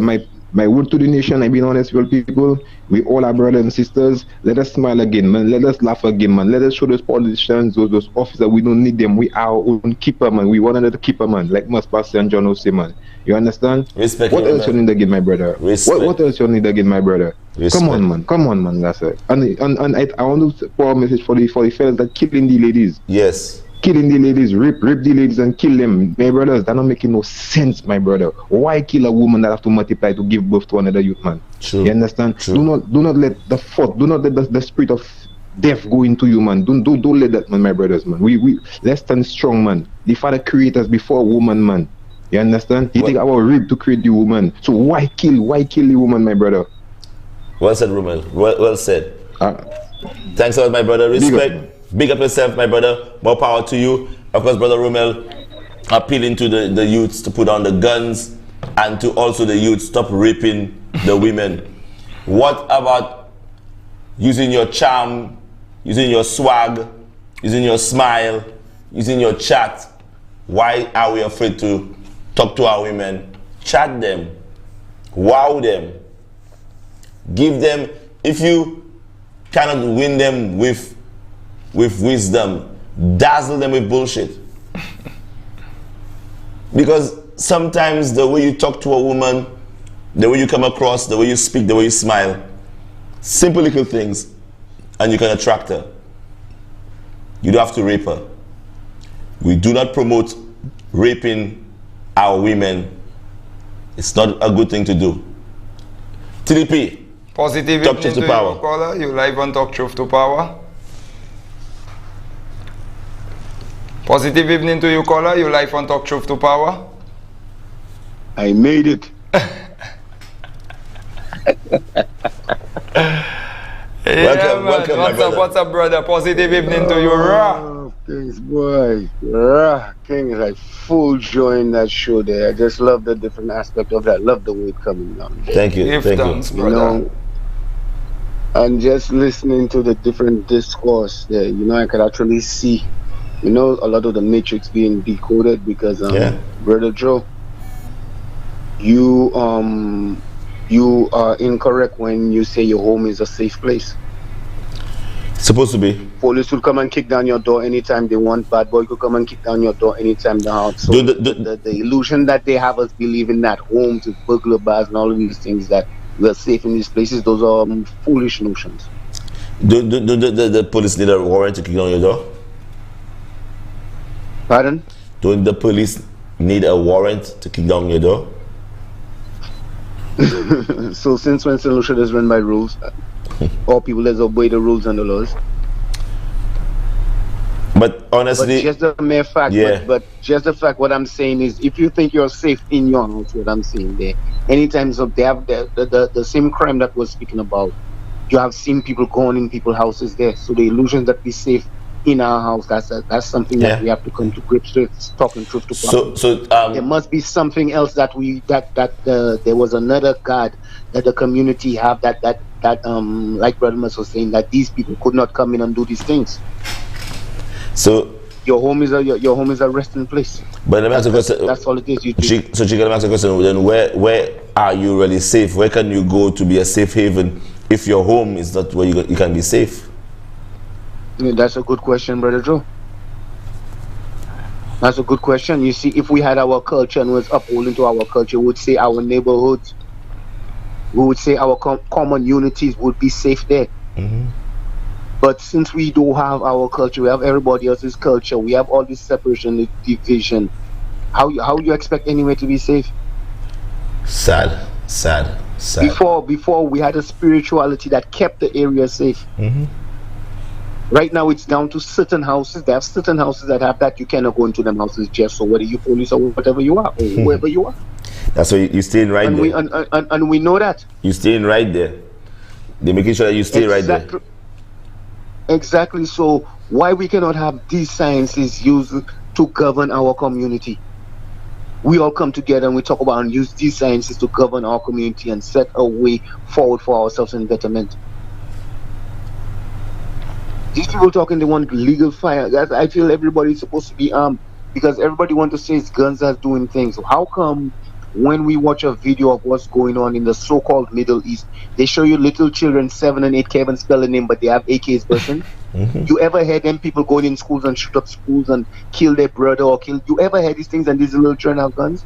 my word to the nation, I being honest with people, we all are brothers and sisters. Let us smile again, man. Let us laugh again, man. Let us show those politicians, those officers, we don't need them. We are our own keeper, man. We want another keeper, man. Like Mas Pastor and John will say, man. You understand? Respect. What else you need again, my brother? Respect. What else you need again, my brother? Respect. Come on, man. That's it. And I want to pour a message for the fellas that killing the ladies. Yes. Killing the ladies, rape the ladies and kill them. My brothers, that not making no sense, my brother. Why kill a woman that have to multiply to give birth to another youth, man? True. You understand? True. Do not let the thought, do not let the spirit of death go into you, man. Don't let that, man, my brothers, man. We let's stand strong, man. The Father created us before a woman, man. You understand? He take our rib to create the woman. So why kill the woman, my brother? Well said, Romel. Well said. Thanks a lot, my brother. Respect. Big up yourself, my brother. More power to you. Of course, Brother Romel appealing to the youths to put down the guns, and to also the youths stop raping the women. What about using your charm, using your swag, using your smile, using your chat? Why are we afraid to talk to our women? Chat them, wow them, give them. If you cannot win them with wisdom, dazzle them with bullshit. Because sometimes the way you talk to a woman, the way you come across, the way you speak, the way you smile, simple little things, and you can attract her. You don't have to rape her. We do not promote raping our women. It's not a good thing to do. TDP. Positive Talk truth to power. You, caller. You live on Talk Truth to Power. Positive evening to you, caller. You live on Talk Truth to Power. I made it. Welcome, what's up, brother? Positive evening to you. Thanks, boy. King, like full joy in that show there. I just love the different aspect of that. Love the way it coming down. Thank you. Thanks, you know, and just listening to the different discourse there, you know, I could actually see, you know, a lot of the matrix being decoded because, Brother Joe, you are incorrect when you say your home is a safe place. Supposed to be. Police will come and kick down your door anytime they want. Bad boy could come and kick down your door anytime they want. So the illusion that they have us believing that homes is burglar bars and all of these things that we're safe in these places, those are foolish notions. Do the police need a warrant to kick down your door? Pardon? Don't the police need a warrant to kick down your door? So since when St. Lucia is run by rules, all people that obey the rules and the laws. But honestly, but just the mere fact, but just the fact, what I'm saying is, if you think you're safe in your house, what I'm saying there, anytime so they have the same crime that we're speaking about, you have seen people going in people's houses there. So the illusion that we're safe in our house, that's something that we have to come to grips with, talking truth to power. So there must be something else that there was another God that the community have that like Brother Mus was saying, that these people could not come in and do these things. So your home is a resting place. But let me ask a question. That's all it is. So she can ask a question. Then where are you really safe? Where can you go to be a safe haven if your home is not where you can be safe? Yeah, that's a good question, Brother Joe. That's a good question. You see, if we had our culture and was upholding to our culture, we would say our neighborhoods we would say our common unities would be safe there. But since we do have our culture, we have everybody else's culture, we have all this separation, this division. How you expect anywhere to be safe? Sad. Before we had a spirituality that kept the area safe. Right now it's down to certain houses. There are certain houses that have that. You cannot go into them houses just so whether you police or whatever you are, or whoever you are. That's why you're staying right and there. And we know that. You're staying right there. They're making sure that you stay right there. Exactly. So why we cannot have these sciences used to govern our community? We all come together and we talk about and use these sciences to govern our community and set a way forward for ourselves in betterment. These people talking, they want legal fire. I feel everybody's supposed to be armed because everybody wants to say it's guns that's doing things. So how come when we watch a video of what's going on in the so-called Middle East, they show you little children 7 and 8 can't even spell a name, but they have AKs bursting? You ever heard them people going in schools and shoot up schools and kill their brother or kill? You ever heard these things and these little children have guns?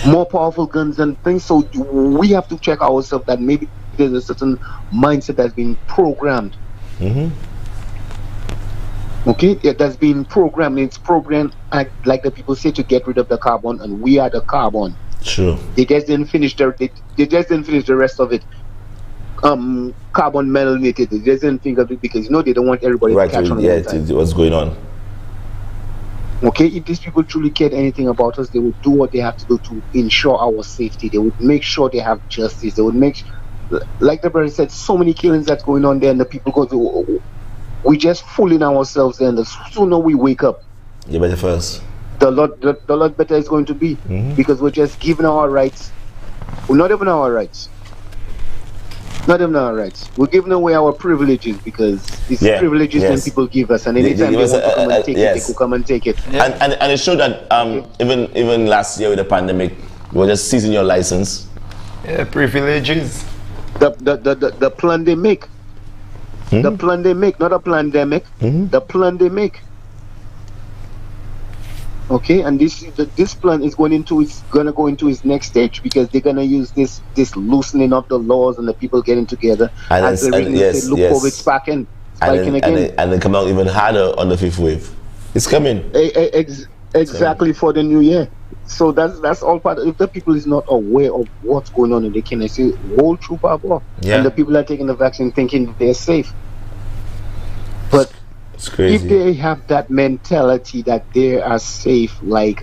More powerful guns and things. So we have to check ourselves that maybe there's a certain mindset that's been programmed. Okay, that's been programmed. It's programmed, like the people say, to get rid of the carbon, and we are the carbon. True. They just didn't finish the rest of it. Carbon melanated. They just didn't think of it because they don't want everybody to catch on. What's going on? Okay, if these people truly cared anything about us, they would do what they have to do to ensure our safety. They would make sure they have justice. They would make, like the brother said, so many killings that's going on there, and the people go to. We just fooling ourselves, and the sooner we wake up, you better first. The lot better it's going to be, because we're just giving our rights. We're not even our rights. Not even our rights. We're giving away our privileges because it's privileges that people give us, and anytime they want to come and take it, they could come and take it. And it showed that even last year with the pandemic, you were just seizing your license. Privileges. The plan they make. The plan they make, not a pandemic. The plan they make. Okay, and this plan is going to go into its next stage because they're gonna use this loosening of the laws and the people getting together as the COVID's spiking again, and they come out even harder on the fifth wave. It's coming. Exactly for the new year. So that's all part of, if the people is not aware of what's going on, and they can say whole troop up, and the people are taking the vaccine thinking they're safe. But it's crazy. If they have that mentality that they are safe, like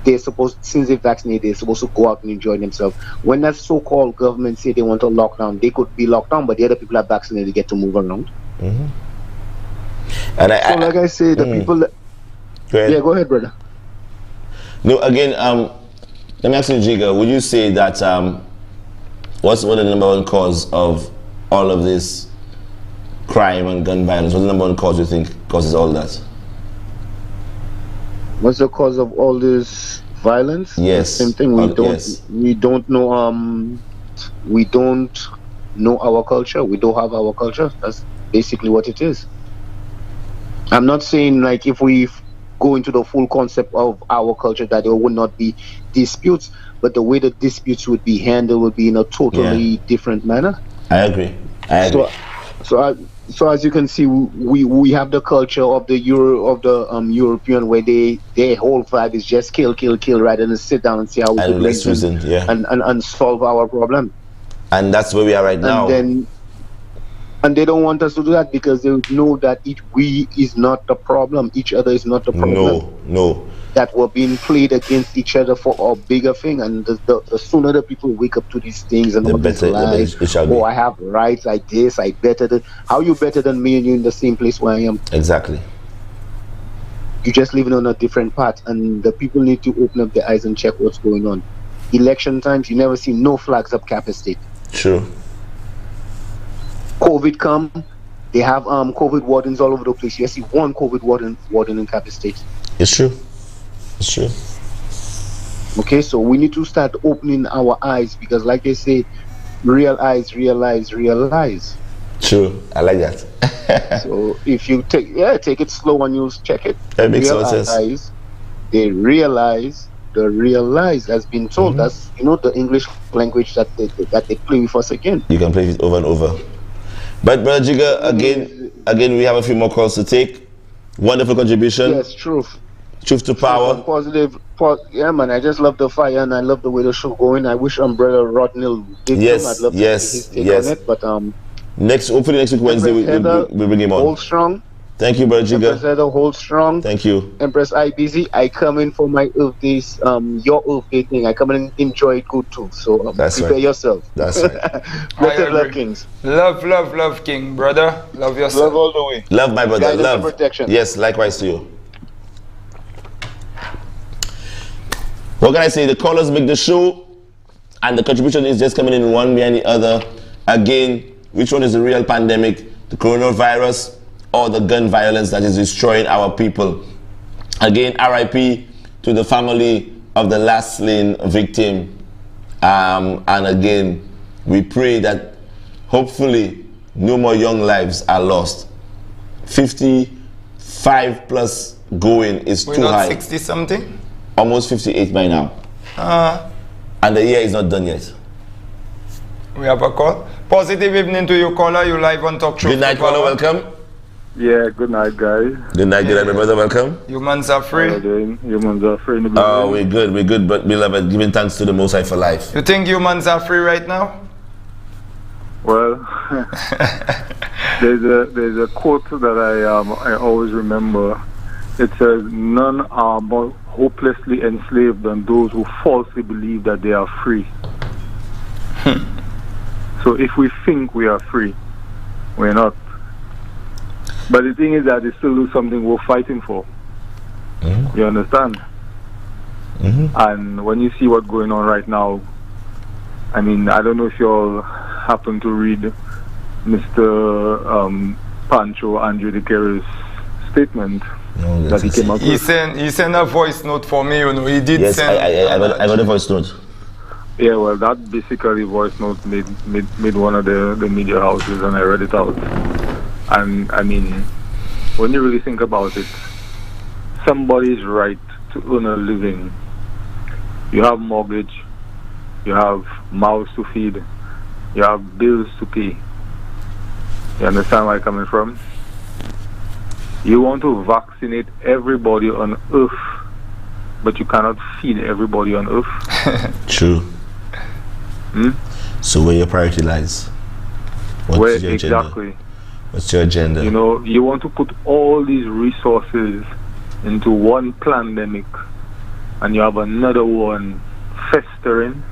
they're supposed, since they're vaccinated, they're supposed to go out and enjoy themselves. When that so-called government say they want a lockdown, they could be locked down, but the other people are vaccinated, get to move around. And like I say, the people. Go ahead, brother. No, again, let me ask you, Jiga, would you say that what's the number one cause of all of this crime and gun violence? What's the number one cause you think causes all that? What's the cause of all this violence? Yes. Same thing. We don't know. We don't know our culture. We don't have our culture. That's basically what it is. I'm not saying like if we go into the full concept of our culture that there would not be disputes, but the way the disputes would be handled would be in a totally different manner. I agree. So as you can see, we have the culture of the European where their whole vibe is just kill rather than sit down and see how we could listen and solve our problem. And that's where we are right now. And they don't want us to do that because they know that we is not the problem. Each other is not the problem. No. That we're being played against each other for a bigger thing. And the sooner the people wake up to these things and all these lies, I have rights, I this, I better than. How you better than me and you in the same place where I am? Exactly. You're just living on a different path. And the people need to open up their eyes and check what's going on. Election times, you never see no flags up Cap Estate. True. COVID come, they have COVID wardens all over the place. You see one COVID warden in Cap Estate. It's true. Okay, so we need to start opening our eyes because, like they say, realize. True, I like that. So if you take it slow and you check it. That makes sense. They realize, the real lies has been told. That's the English language that they play with us again. You can play it over and over. But Brother Jigga, again, we have a few more calls to take. Wonderful contribution. Yes, truth to power. Positive. Yeah, man. I just love the fire and I love the way the show going. I wish Umbrella Rodnell did Yes, I'd love to hear his take on it. But hopefully next week Wednesday we'll bring him on. Hold strong. Thank you, Brother Jigga. Empress Heather, hold strong. Thank you. Empress IBZ, I come in for my Earth Days, your Earth Day thing. I come in and enjoy it good too. So prepare yourself. That's right. Blessed love, Kings. Love, King, brother. Love yourself. Love all the way. Love, my brother. Guidance love. And protection. Yes, likewise to you. What can I say? The callers make the show, and the contribution is just coming in one way and the other. Again, which one is the real pandemic? The coronavirus or the gun violence that is destroying our people? Again, RIP to the family of the last slain victim. And again, we pray that hopefully no more young lives are lost. 55 plus going is too high. 60 something? Almost 58 by now. And the year is not done yet. We have a call. Positive evening to you, caller. You live on Talk Show. Good night, caller. Welcome. Yeah, good night, guys. Good night, my brother. Welcome. Humans are free. Humans are free. Oh, we're good, but beloved, giving thanks to the Most High for life. You think humans are free right now? Well, there's a quote that I always remember. It says, "None are more hopelessly enslaved than those who falsely believe that they are free." So if we think we are free, we're not. But the thing is that it's still something we're fighting for. You understand? And when you see what's going on right now, I mean, I don't know if you all happen to read Mr. Pancho Andre de Queiroz statement that he came up with. He sent a voice note for me, you know. He did send. I got a voice note. Yeah, well, that basically voice note made one of the media houses, and I read it out. And I mean, when you really think about it, somebody's right to earn a living. You have mortgage, you have mouths to feed, you have bills to pay. You understand where I'm coming from? You want to vaccinate everybody on earth, but you cannot feed everybody on earth. True. So where your priority lies? What's your exactly? Agenda? What's your agenda? You know, you want to put all these resources into one pandemic, and you have another one festering,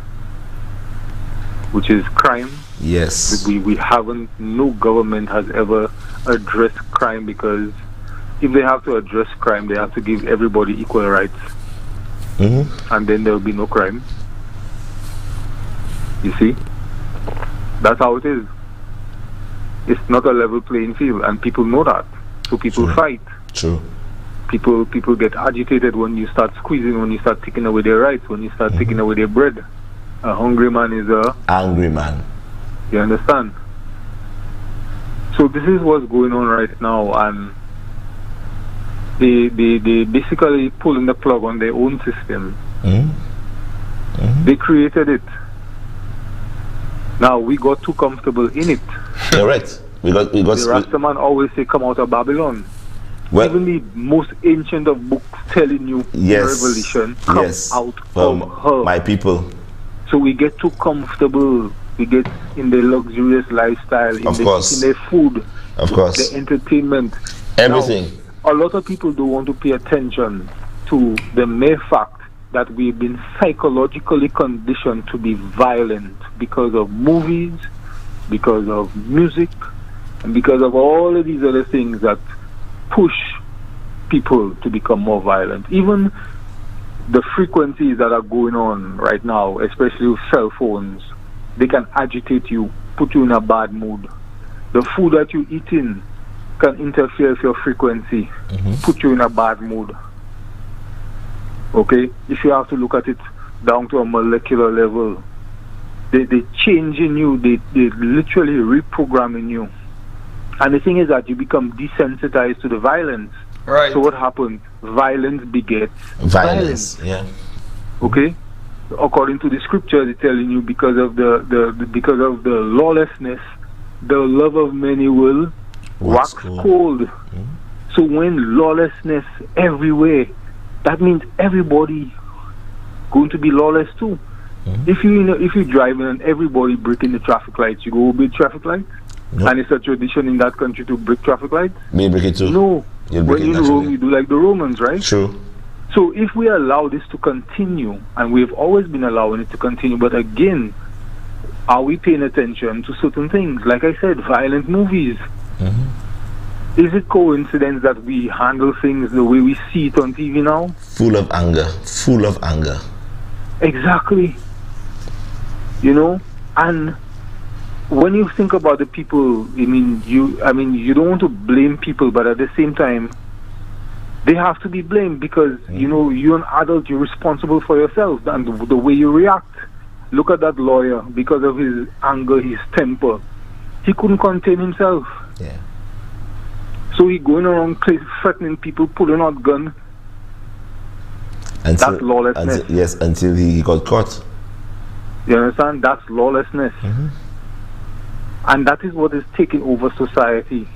which is crime. Yes. We haven't, no government has ever addressed crime, because if they have to address crime, they have to give everybody equal rights. And then there will be no crime. You see? That's how it is. It's not a level playing field, and people know that. So people fight. True. People get agitated when you start squeezing, when you start taking away their rights, when you start taking away their bread. A hungry man is a angry man. You understand? So this is what's going on right now, and they basically pulling the plug on their own system. They created it. Now we got too comfortable in it. Correct. We got. The Rastaman always say, "Come out of Babylon." Well, even the most ancient of books telling you Revelation, come out from of her. My people. So we get too comfortable. We get in the luxurious lifestyle, in their food, of course, the entertainment, everything. Now, a lot of people don't want to pay attention to the mere fact that we've been psychologically conditioned to be violent because of movies, because of music, and because of all of these other things that push people to become more violent. Even the frequencies that are going on right now, especially with cell phones, they can agitate you, put you in a bad mood. The food that you eat in can interfere with your frequency, put you in a bad mood. Okay? If you have to look at it down to a molecular level, they change in you, they literally reprogramming you. And the thing is that you become desensitized to the violence. Right. So what happens? Violence begets violence. Yeah. Okay, according to the scriptures, it's telling you because of the lawlessness, the love of many will wax cold. So when lawlessness everywhere, that means everybody going to be lawless too. If you driving and everybody breaking the traffic lights, you go obey traffic lights. Nope. And it's a tradition in that country to break traffic lights. Me break it too. No. When you in Rome, you do like the Romans, right? True. So if we allow this to continue, and we've always been allowing it to continue, but again, are we paying attention to certain things? Like I said, violent movies. Is it coincidence that we handle things the way we see it on TV now? Full of anger. Full of anger. Exactly. You know, and when you think about the people, you don't want to blame people, but at the same time, they have to be blamed because you're an adult, you're responsible for yourself and the way you react. Look at that lawyer, because of his anger, his temper, he couldn't contain himself. Yeah. So he going around threatening people, pulling out gun. That's lawlessness. Until he got caught. You understand? That's lawlessness. And that is what is taking over society.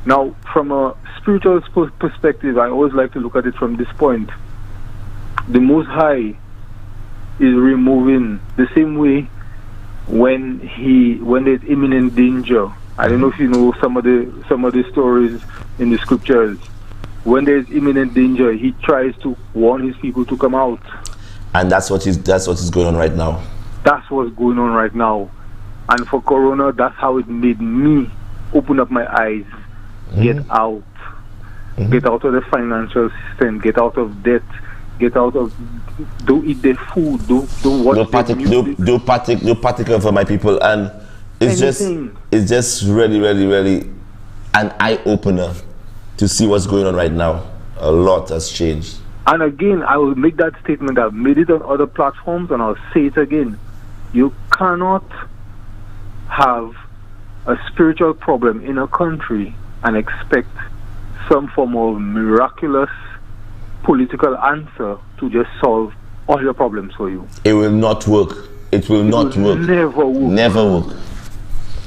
Now, from a spiritual perspective, I always like to look at it from this point. The Most High is removing the same way when there's imminent danger. I don't know if you know some of the stories in the scriptures. When there's imminent danger, he tries to warn his people to come out. And that's what is going on right now. That's what's going on right now. And for Corona, that's how it made me open up my eyes. Get out. Get out of the financial system. Get out of debt. Get out of... Don't eat their food. Don't watch their music. Do particle for my people. And it's just really, really, really an eye-opener to see what's going on right now. A lot has changed. And again, I will make that statement. I've made it on other platforms and I'll say it again. You cannot have a spiritual problem in a country and expect some form of miraculous political answer to just solve all your problems for you. It will not work. It will not work. Never work. Never work.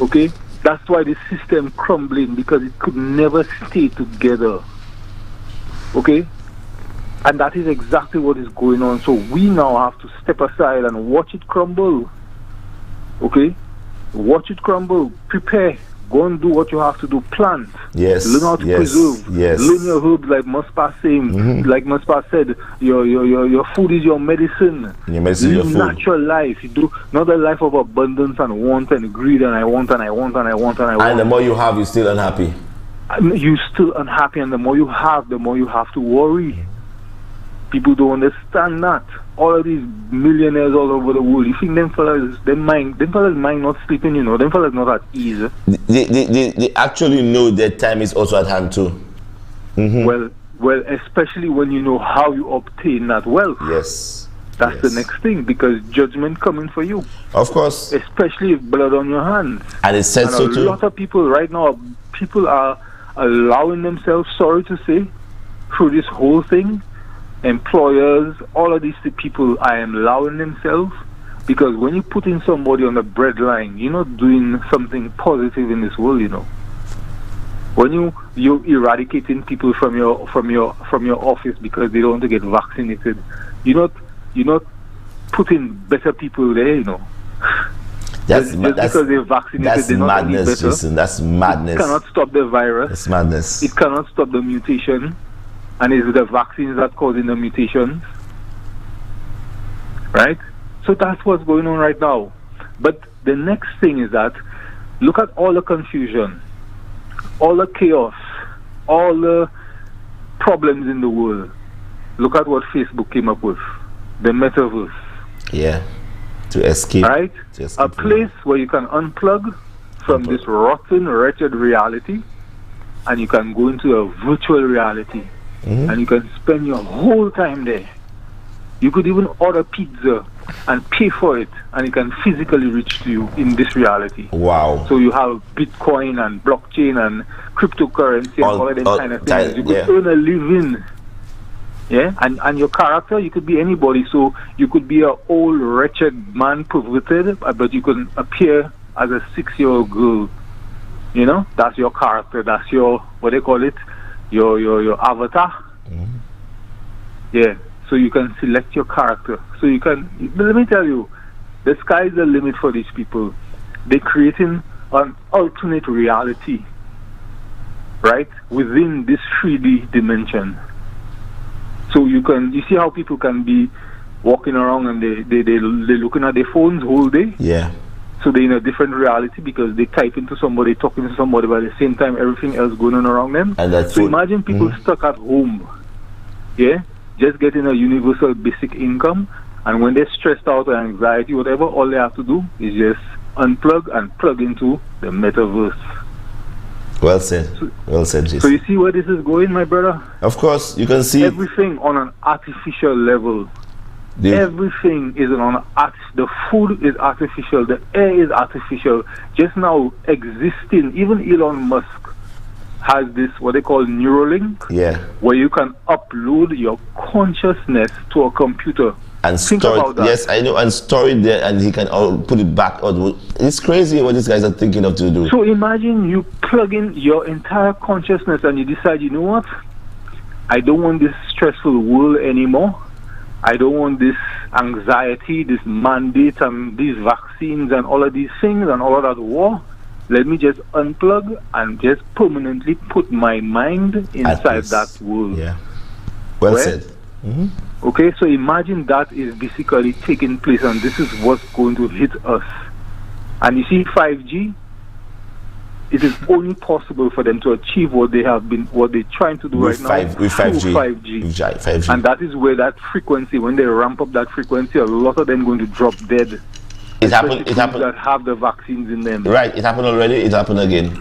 Okay? That's why the system crumbling, because it could never stay together. Okay? And that is exactly what is going on. So we now have to step aside and watch it crumble. Okay? Watch it crumble. Prepare. Go and do what you have to do. Plant. Yes. Learn how to preserve. Yes. Learn your herbs, like Muspa saying. Like Muspa said, your food is your medicine. Your medicine is your food. food. Natural life. You do not a life of abundance and want and greed and I want and I want and I want and I want. And the more you have, you're still unhappy. You're still unhappy, and the more you have to worry. People don't understand that. All of these millionaires all over the world, you think them fellas mind not sleeping, them fellas not at ease. They actually know their time is also at hand too. Well, especially when you know how you obtain that wealth. Yes. That's the next thing, because judgment coming for you. Of course. Especially if blood on your hands. And it said so too. A lot of people right now, people are allowing themselves, sorry to say, through this whole thing. Employers, all of these people are allowing themselves, because when you put in somebody on the breadline, you're not doing something positive in this world, When you're eradicating people from your office because they don't want to get vaccinated, you're not putting better people there, Just because they're vaccinated, they're not any better. Jason, that's madness. It cannot stop the virus. That's madness. It cannot stop the mutation. And it's the vaccines that causing the mutations. Right? So that's what's going on right now. But the next thing is that, look at all the confusion, all the chaos, all the problems in the world. Look at what Facebook came up with. The metaverse. Yeah. To escape. Right? A place where you can unplug from this rotten, wretched reality, and you can go into a virtual reality. And you can spend your whole time there. You could even order pizza and pay for it, and it can physically reach to you in this reality. Wow. So you have Bitcoin and blockchain and cryptocurrency and all of them kind of things. You could earn a living Yeah, and your character, you could be anybody. So you could be an old, wretched man, perverted, but you can appear as a 6-year-old girl. You know, that's your character. That's your, what they call it, your avatar. Yeah, so you can select your character. So you can, let me tell you, the sky's the limit for these people. They're creating an alternate reality, right, within this 3D dimension. So you see how people can be walking around and they're looking at their phones whole day. Yeah. So they're in a different reality because they type into somebody, talking to somebody, but at the same time everything else going on around them. And that's so imagine people stuck at home, yeah, just getting a universal basic income, and when they're stressed out or anxiety, whatever, all they have to do is just unplug and plug into the metaverse. Well said. Well said, Jason. So you see where this is going, my brother? Of course, you can see everything on an artificial level. Everything is on the food is artificial, the air is artificial. Just now existing, even Elon Musk has this what they call Neuralink, where you can upload your consciousness to a computer. And store it, yes, I know, and store it there, and he can put it back out. It's crazy what these guys are thinking of to do. So imagine you plug in your entire consciousness and you decide, you know what? I don't want this stressful world anymore. I don't want this anxiety, this mandate, and these vaccines, and all of these things, and all of that war. Let me just unplug and just permanently put my mind inside that world. Yeah. Well said. Okay, so imagine that is basically taking place, and this is what's going to hit us. And you see, 5G, it is only possible for them to achieve what they're trying to do right now with 5G. 5G. And that is where that frequency, when they ramp up that frequency, a lot of them going to drop dead. It happened. That have the vaccines in them. Right. It happened already. It happened again.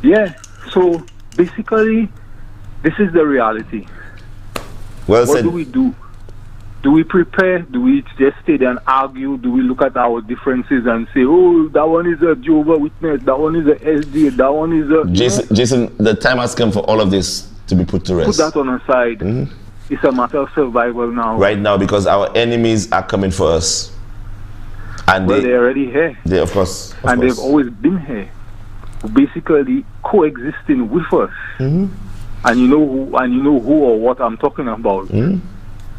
Yeah. So basically, this is the reality. Well said. What do we do? Do we prepare? Do we just stay there and argue? Do we look at our differences and say, oh, that one is a Jehovah's Witness, that one is a SD, that one is a... Jason, the time has come for all of this to be put to rest. Put that on a side. It's a matter of survival now. Right now, because our enemies are coming for us. And they're already here. Of course. They've always been here, basically coexisting with us. And you know who or what I'm talking about.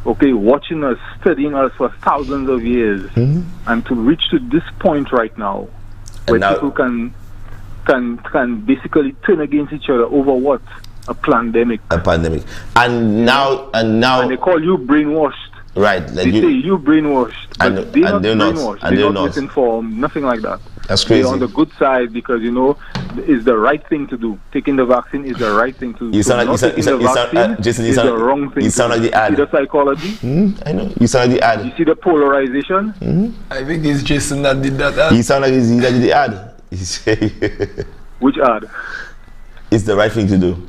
Okay, watching us, studying us for thousands of years, and to reach to this point right now, where people can basically turn against each other over what? A pandemic. And now they call you brainwashed. Right. They say you brainwashed, but they're not brainwashed. They're not misinformed. Nothing like that. That's crazy. They're on the good side because it's the right thing to do. Taking the vaccine is the right thing to do. You sound like the wrong thing. You sound like the ad. You see the psychology? I know. You sound like the ad. You see the polarization? I think it's Jason that did that ad. You sound like he did the ad. Which ad? It's the right thing to do.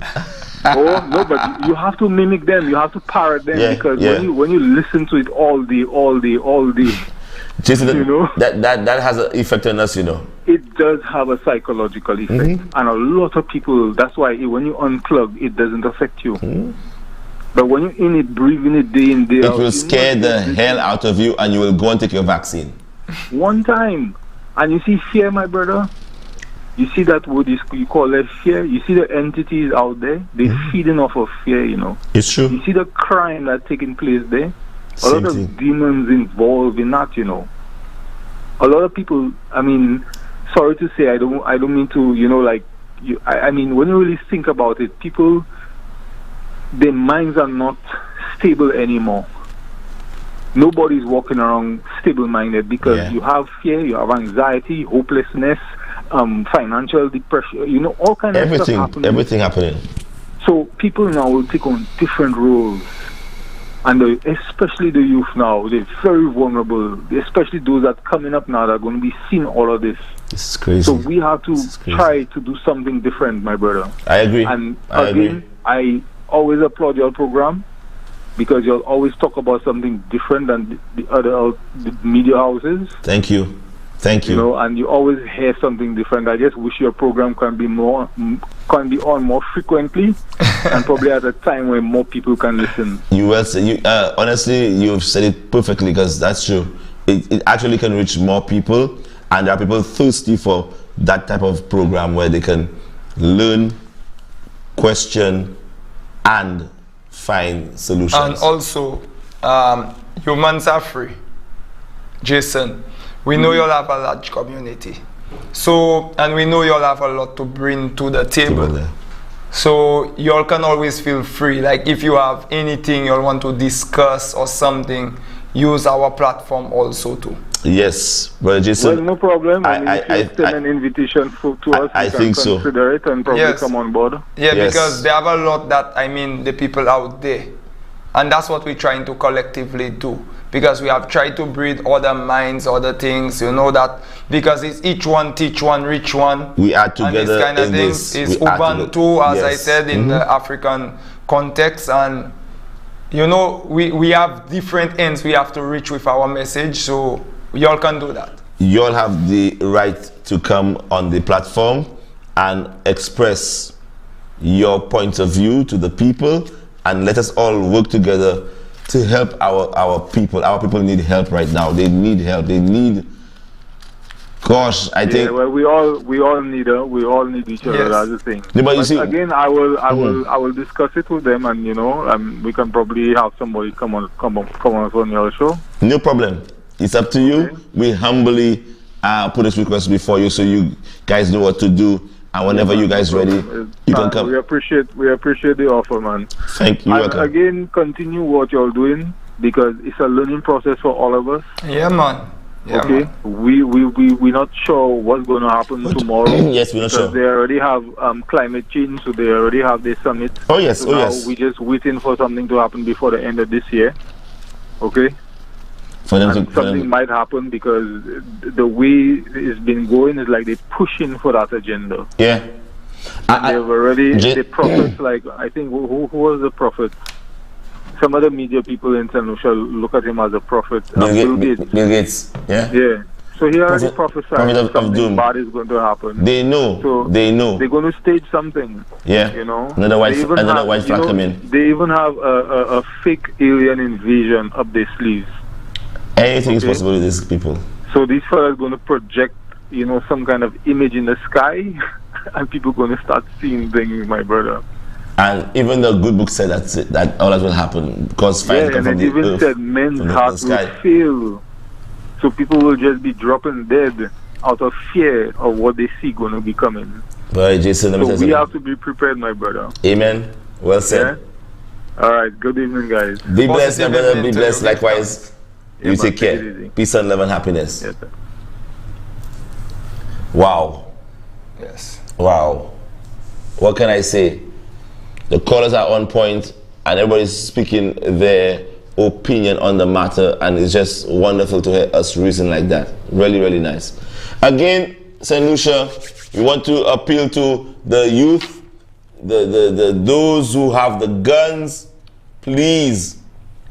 Oh no, but you have to mimic them. You have to parrot them because when you listen to it all day. Jason, that has an effect on us, It does have a psychological effect, and a lot of people. That's why when you unplug, it doesn't affect you. But when you're in it, breathing it day in day out, it will scare the hell out of you, and you will go and take your vaccine. One time, and you see fear, my brother. You see that word you call it fear. You see the entities out there. They're feeding off of fear. It's true. You see the crime that's taking place there. A lot of demons involved in that, A lot of people, sorry to say, I don't mean to, I mean, when you really think about it, people, their minds are not stable anymore. Nobody's walking around stable-minded because you have fear, you have anxiety, hopelessness, financial depression, all kinds of stuff happening. Everything happening. So people now will take on different roles. And especially the youth now, they're very vulnerable, especially those that are coming up now that are going to be seeing all of this. This is crazy. So we have to try to do something different, my brother. I agree. And I always applaud your program because you'll always talk about something different than the other media houses. Thank you. And you always hear something different. I just wish your program can be on more frequently and probably at a time where more people can listen. You will say, honestly, you've said it perfectly, because that's true. It actually can reach more people, and there are people thirsty for that type of program where they can learn, question, and find solutions. And also, humans are free. Jason, we know you'll have a large community. So, and we know you'll have a lot to bring to the table. So, y'all can always feel free. Like, if you have anything you want to discuss or something, use our platform also too. Yes, but Jason, well, no problem. I mean, if you extend an invitation to us, I we can think so. consider it and probably come on board. Yeah, because they have a lot that, I mean, the people out there. And that's what we're trying to collectively do. Because we have tried to breed other minds, other things, you know that, because it's each one teach one, reach one. We are together and this kind of in thing this. is Ubuntu, as I said, in the African context. And, you know, we have different ends we have to reach with our message, so y'all can do that. Y'all have the right to come on the platform and express your point of view to the people, and let us all work together to help our people. Our people need help right now. They need help. They need. Gosh, I think. Well, we all need each other. That's the thing. Yeah, but you see, again, I will discuss it with them, and you know, we can probably have somebody come on your show. No problem. It's up to you. We humbly put this request before you, so you guys know what to do. And whenever you guys ready, you can come. We appreciate the offer, man. Thank you. And again, continue what you're doing, because it's a learning process for all of us. Yeah, man. Yeah, okay. Man. We're not sure what's going to happen tomorrow. Yes, we're not sure. They already have climate change, so they already have their summit. Oh yes, so oh now yes. We're just waiting for something to happen before the end of this year. Okay. Something might happen, because the way it's been going is like they're pushing for that agenda. Yeah. And they've already, the prophets, like, I think, who was the prophet? Some other media people in St. Lucia look at him as a prophet. Bill Gates. Yeah. Yeah. So he already prophesied something bad is going to happen. They know. So they know. They're going to stage something. Yeah. You know. Another white flag come in. They even have a fake alien invasion up their sleeves. Anything is possible with these people. So these fellas are going to project, you know, some kind of image in the sky, and people are going to start seeing things, my brother. And even the good book said that all that will happen, because fire come from the earth. And it even said men's hearts will fail. So people will just be dropping dead out of fear of what they see going to be coming. Right, Jason, so we have to be prepared, my brother. Amen. Well said. Yeah? All right. Good evening, guys. Be blessed, my brother. Be blessed. Likewise. You take care. Peace and love and happiness. Yes, sir. Wow. Yes. Wow. What can I say? The callers are on point, and everybody's speaking their opinion on the matter, and it's just wonderful to hear us reason like that. Really, really nice. Again, St. Lucia, we want to appeal to the youth, those who have the guns. Please,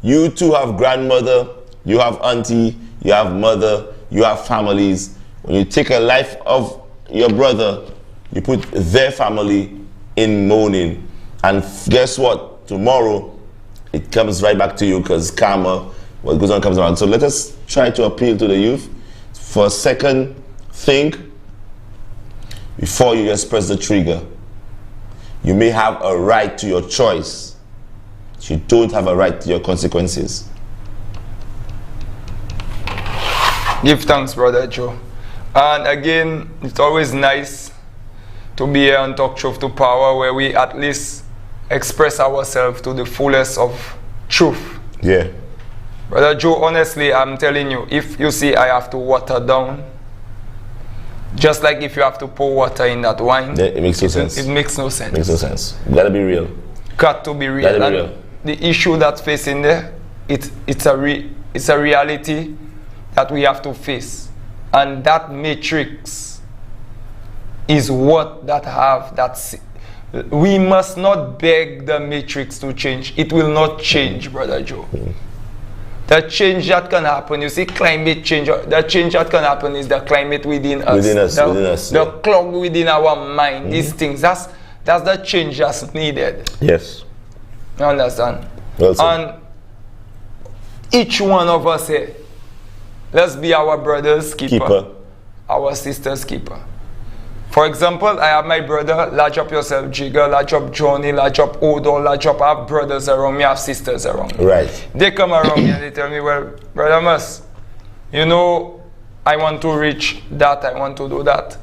you too have grandmother, you have auntie, you have mother, you have families. When you take a life of your brother, you put their family in mourning. And guess what? Tomorrow, it comes right back to you, because karma, what goes on comes around. So let us try to appeal to the youth. For a second, think before you just press the trigger. You may have a right to your choice. You don't have a right to your consequences. Give thanks, Brother Joe. And again, it's always nice to be here on Talk Truth to Power, where we at least express ourselves to the fullest of truth. Yeah. Brother Joe, honestly, I'm telling you, if you see I have to water down, just like if you have to pour water in that wine, it makes no sense. It makes no sense. Makes no sense. Gotta be real. Got to be real. Gotta be real. The issue that's facing there, it's a reality that we have to face, and that matrix is what we must not beg the matrix to change. It will not change, Brother Joe. The change that can happen, you see, climate change, the change that can happen is the climate within us. Within us. The clog within our mind, these things. That's the change that's needed. Yes. You understand? Well said. And each one of us here, let's be our brother's keeper. Our sister's keeper. For example, I have my brother, large up yourself, Jigger, large up Johnny, large up Odo, large up. I have brothers around me, I have sisters around me. Right. They come around me and they tell me, well, Brother Mus, you know, I want to reach that, I want to do that.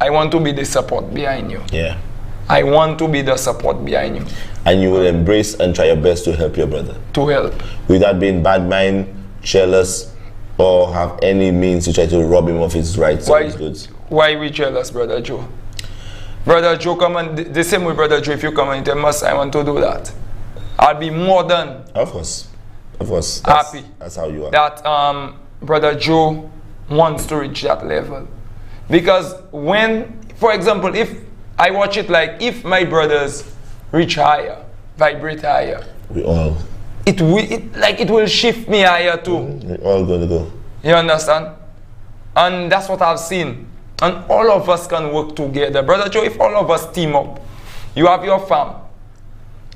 I want to be the support behind you. Yeah. I want to be the support behind you. And you will embrace and try your best to help your brother. To help. Without being bad mind, jealous, or have any means to try to rob him of his rights or his goods. Why we jealous, Brother Joe? Brother Joe come and the same way, Brother Joe, if you come and tell us I want to do that, I'll be more than of course happy. That's how you are. That Brother Joe wants to reach that level. Because when, for example, if I watch it like if my brothers reach higher, vibrate higher, we all it will shift me higher too. We're all gonna go. You understand? And that's what I've seen. And all of us can work together. Brother Joe, if all of us team up, you have your fam,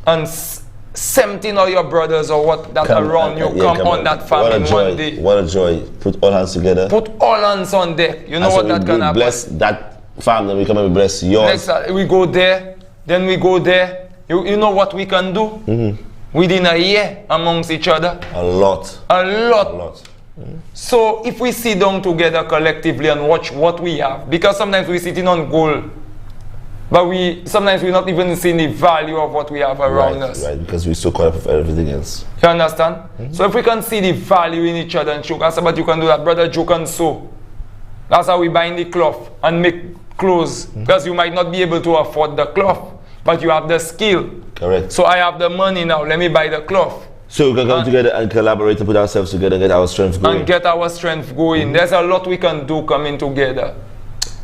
and 17 of your brothers or what that around you come on that fam in one day. What a joy. Put all hands together. Put all hands on deck. You know and what so that can happen. Bless that fam, then we come and bless yours. Next, we go there, then we go there. You know what we can do? Within a year amongst each other? A lot. A lot. So if we sit down together collectively and watch what we have, because sometimes we're sitting on gold, but sometimes we're not even seeing the value of what we have around us. Right, because we're so caught up with everything else. You understand? So if we can see the value in each other and show, that's about you can do that. Brother Joe can sew. That's how we bind the cloth and make clothes, because you might not be able to afford the cloth, but you have the skill. Correct. So I have the money now, let me buy the cloth. So we can come together and collaborate and put ourselves together and get our strength going. And get our strength going. There's a lot we can do coming together.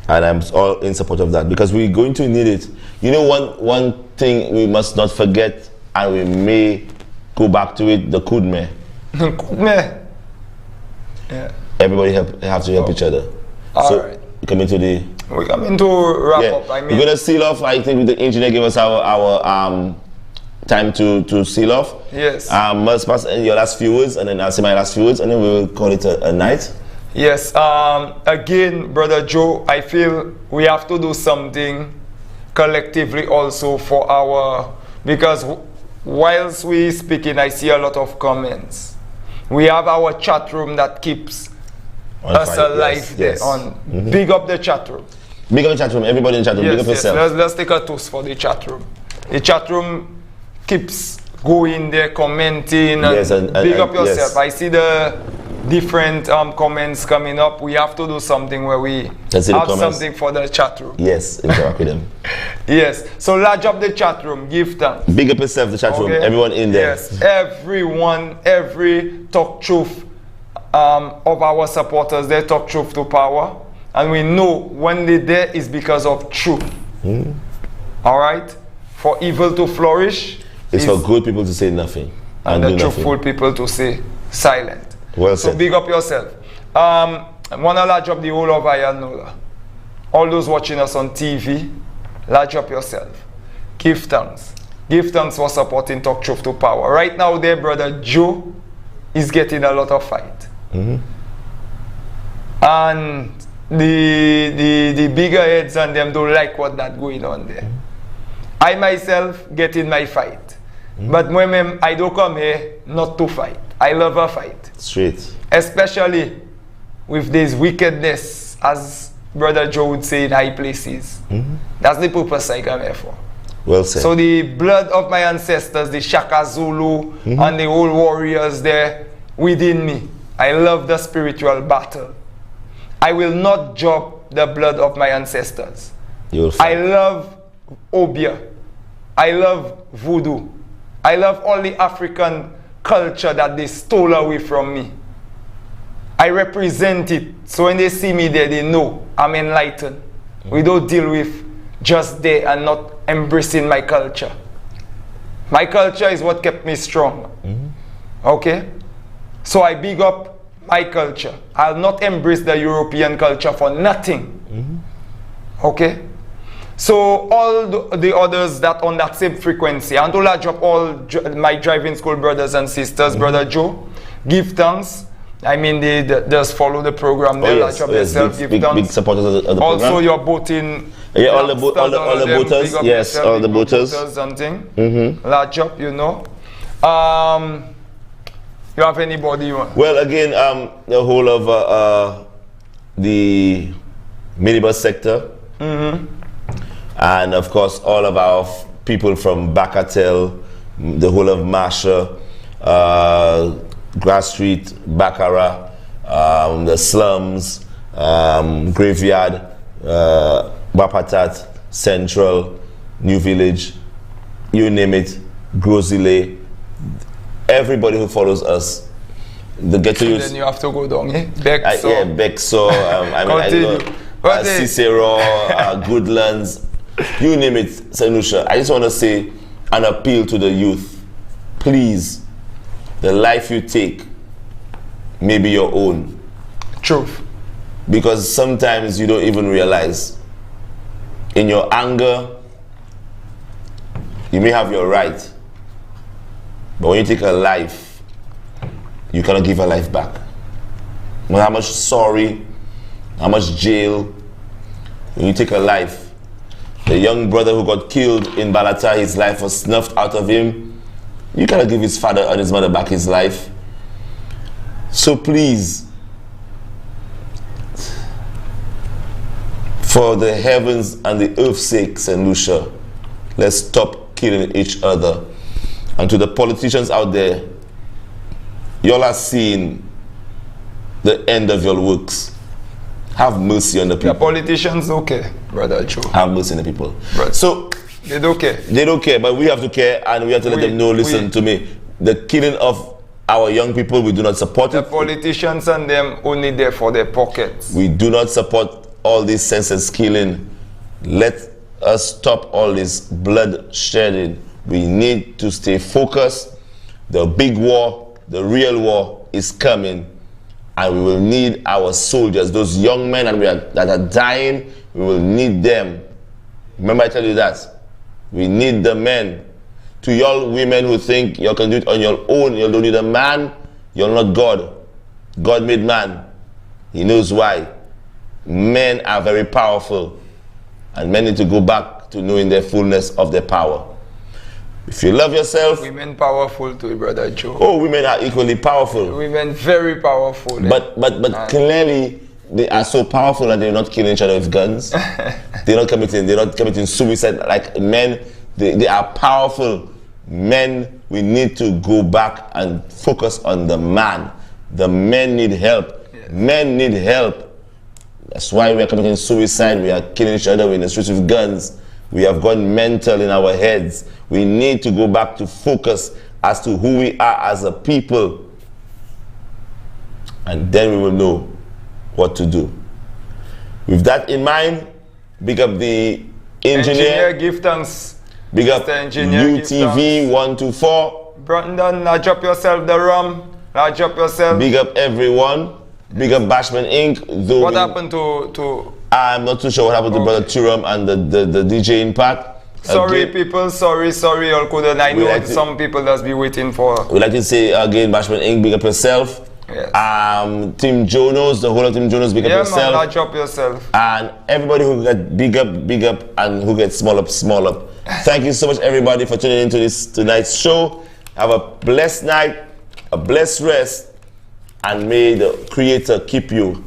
And I'm all in support of that because we're going to need it. You know, one thing we must not forget, and we may go back to it, the kudme. Kudme. Yeah. Everybody have to help each other. All right. We come into the... We're coming to wrap up. I mean, we're going to seal off. I think the engineer gave us our time to seal off. Yes. Must pass your last few words, and then I'll say my last few words, and then we will call it a night. Yes. Again, Brother Joe, I feel we have to do something collectively also for our, because whilst we speaking, I see a lot of comments. We have our chat room that keeps us alive there. Big up the chat room. Big up the chat room. Everybody in the chat room. Yes, big up yourself. Let's take a toast for the chat room. The chat room keeps going there, commenting, and big up yourself. Yes. I see the different comments coming up. We have to do something where we have something for the chat room. Yes, interact with them. Yes. So large up the chat room. Give thanks. Big up yourself, the chat room. Everyone in there. Yes. Everyone, every talk truth of our supporters, they talk truth to power. And we know when they're there is because of truth. All right? For evil to flourish, it's for good people to say nothing. And the truthful people to say silent. Well said. So big up yourself. I want to large up the whole of Ayanola. All those watching us on TV, large up yourself. Give thanks. Give thanks for supporting Talk Truth to Power. Right now, their brother Joe is getting a lot of fight. And the bigger heads and them don't like what that going on there. I myself get in my fight. But when I don't come here not to fight. I love a fight. Straight. Especially with this wickedness, as Brother Joe would say, in high places. That's the purpose I come here for. Well said. So the blood of my ancestors, the Shaka Zulu and the old warriors there within me. I love the spiritual battle. I will not drop the blood of my ancestors. I love Obia. I love voodoo. I love all the African culture that they stole away from me. I represent it. So when they see me there, they know I'm enlightened. We don't deal with just there and not embracing my culture. My culture is what kept me strong. Okay? So I big up my culture. I'll not embrace the European culture for nothing. Okay? So all the others that on that same frequency, and to large up all my driving school brothers and sisters, Brother Joe, give thanks. I mean, they just follow the program. They large up yourself, give thanks. Big supporters of the program. Also, your boating. Yeah, all the boaters. Yes, all the boaters. And thing. Large up, you know. You have anybody you want? Well, again, the whole of the minibus sector. And of course, all of our people from Bakatel, the whole of Masha, Grass Street, Baccara, the slums, Graveyard, Bapatat, Central, New Village, you name it, Grosile, everybody who follows us. The get to use. Then you have to go down, eh? Bexo. Yeah, Bexo, Cicero, Goodlands. You name it, St. Lucia. I just want to say an appeal to the youth. Please, the life you take may be your own. Truth. Because sometimes you don't even realize. In your anger, you may have your right. But when you take a life, you cannot give a life back. No matter how much sorry, how much jail, when you take a life, the young brother who got killed in Balata, his life was snuffed out of him. You cannot give his father and his mother back his life. So please, for the heavens and the earth's sake, St. Lucia, let's stop killing each other. And to the politicians out there, y'all are seeing the end of your works. Have mercy on the people. The politicians okay, Brother Joe. Have mercy on the people. Right. So they don't care. They don't care, but we have to care, and we have to let them know, listen to me. The killing of our young people, we do not support it. The politicians and them only there for their pockets. We do not support all this senseless killing. Let us stop all this blood shedding. We need to stay focused. The big war, the real war is coming. And we will need our soldiers, those young men that are dying, we will need them. Remember I tell you that. We need the men. To y'all women who think you can do it on your own, you don't need a man, you're not God. God made man. He knows why. Men are very powerful. And men need to go back to knowing their fullness of their power. If you love yourself... Women powerful too, Brother Joe. Oh, women are equally powerful. Women very powerful. But clearly, they are so powerful that they're not killing each other with guns. they're not committing suicide like men. They are powerful. Men, we need to go back and focus on the man. The men need help. Yes. Men need help. That's why we are committing suicide. We are killing each other in the streets with guns. We have gone mental in our heads. We need to go back to focus as to who we are as a people. And then we will know what to do. With that in mind, big up the engineer. Give thanks. Big up UTV 124. Brandon, large up yourself, the rum. Large up yourself. Big up everyone. Big up Bashman Inc. Though what happened to... I'm not too sure what happened to Brother Turam and the DJ Impact. Sorry people, sorry, all couldn't. I know some people that's be waiting for. We'd like to say again, Bashman Inc., big up yourself. Yes. Team Jonas, the whole of Team Jonas, big up yourself. Yeah man, large up yourself. And everybody who get big up, and who gets small up. Thank you so much everybody for tuning into this tonight's show. Have a blessed night, a blessed rest, and may the Creator keep you,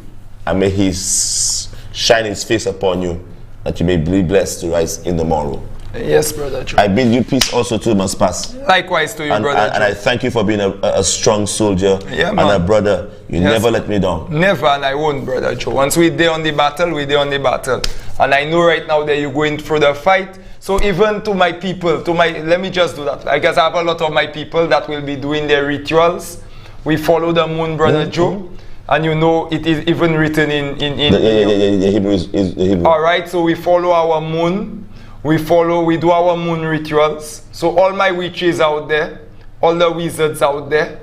and may He shine His face upon you, that you may be blessed to rise in the morrow. Yes, Brother Joe. I bid you peace also to must pass. Likewise to you, Brother Joe. And I thank you for being a strong soldier and a brother. You never let me down. Never, and I won't, Brother Joe. Once we're there on the battle, we're there on the battle. And I know right now that you're going through the fight. So even to my people, let me just do that. I guess I have a lot of my people that will be doing their rituals. We follow the moon, Brother Joe. And you know, it is even written in the Hebrew is Hebrew. All right, so we follow our moon. We do our moon rituals. So all my witches out there, all the wizards out there,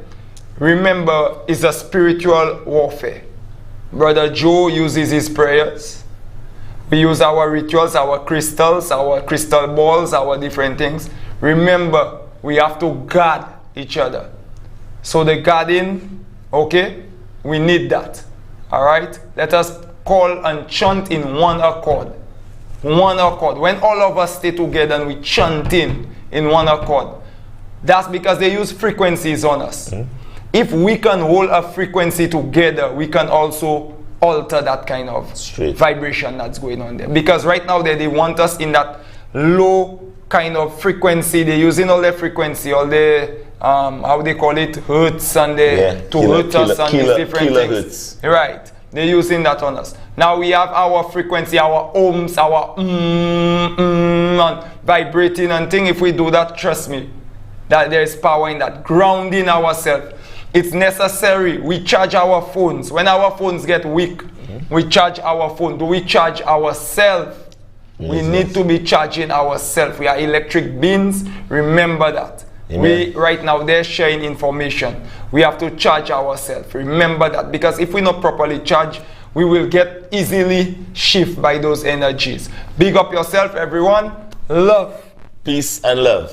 remember, it's a spiritual warfare. Brother Joe uses his prayers. We use our rituals, our crystals, our crystal balls, our different things. Remember, we have to guard each other. So the guarding, okay, we need that. All right? Let us call and chant in one accord. One accord. When all of us stay together and we chant in one accord, that's because they use frequencies on us. If we can hold a frequency together, we can also alter that kind of vibration that's going on there. Because right now they want us in that low kind of frequency. They're using all the frequency, all the how they call it, hertz, and to hurt us and these different things. Hertz. Right. They're using that on us. Now we have our frequency, our ohms, our and vibrating and thing. If we do that, trust me, that there is power in that. Grounding ourselves. It's necessary. We charge our phones. When our phones get weak, we charge our phone. Do we charge ourselves? We need to be charging ourselves. We are electric beings. Remember that. Amen. We right now they're sharing information. We have to charge ourselves. Remember that, because if we not properly charge, we will get easily shifted by those energies. Big up yourself, everyone. Love, peace, and love.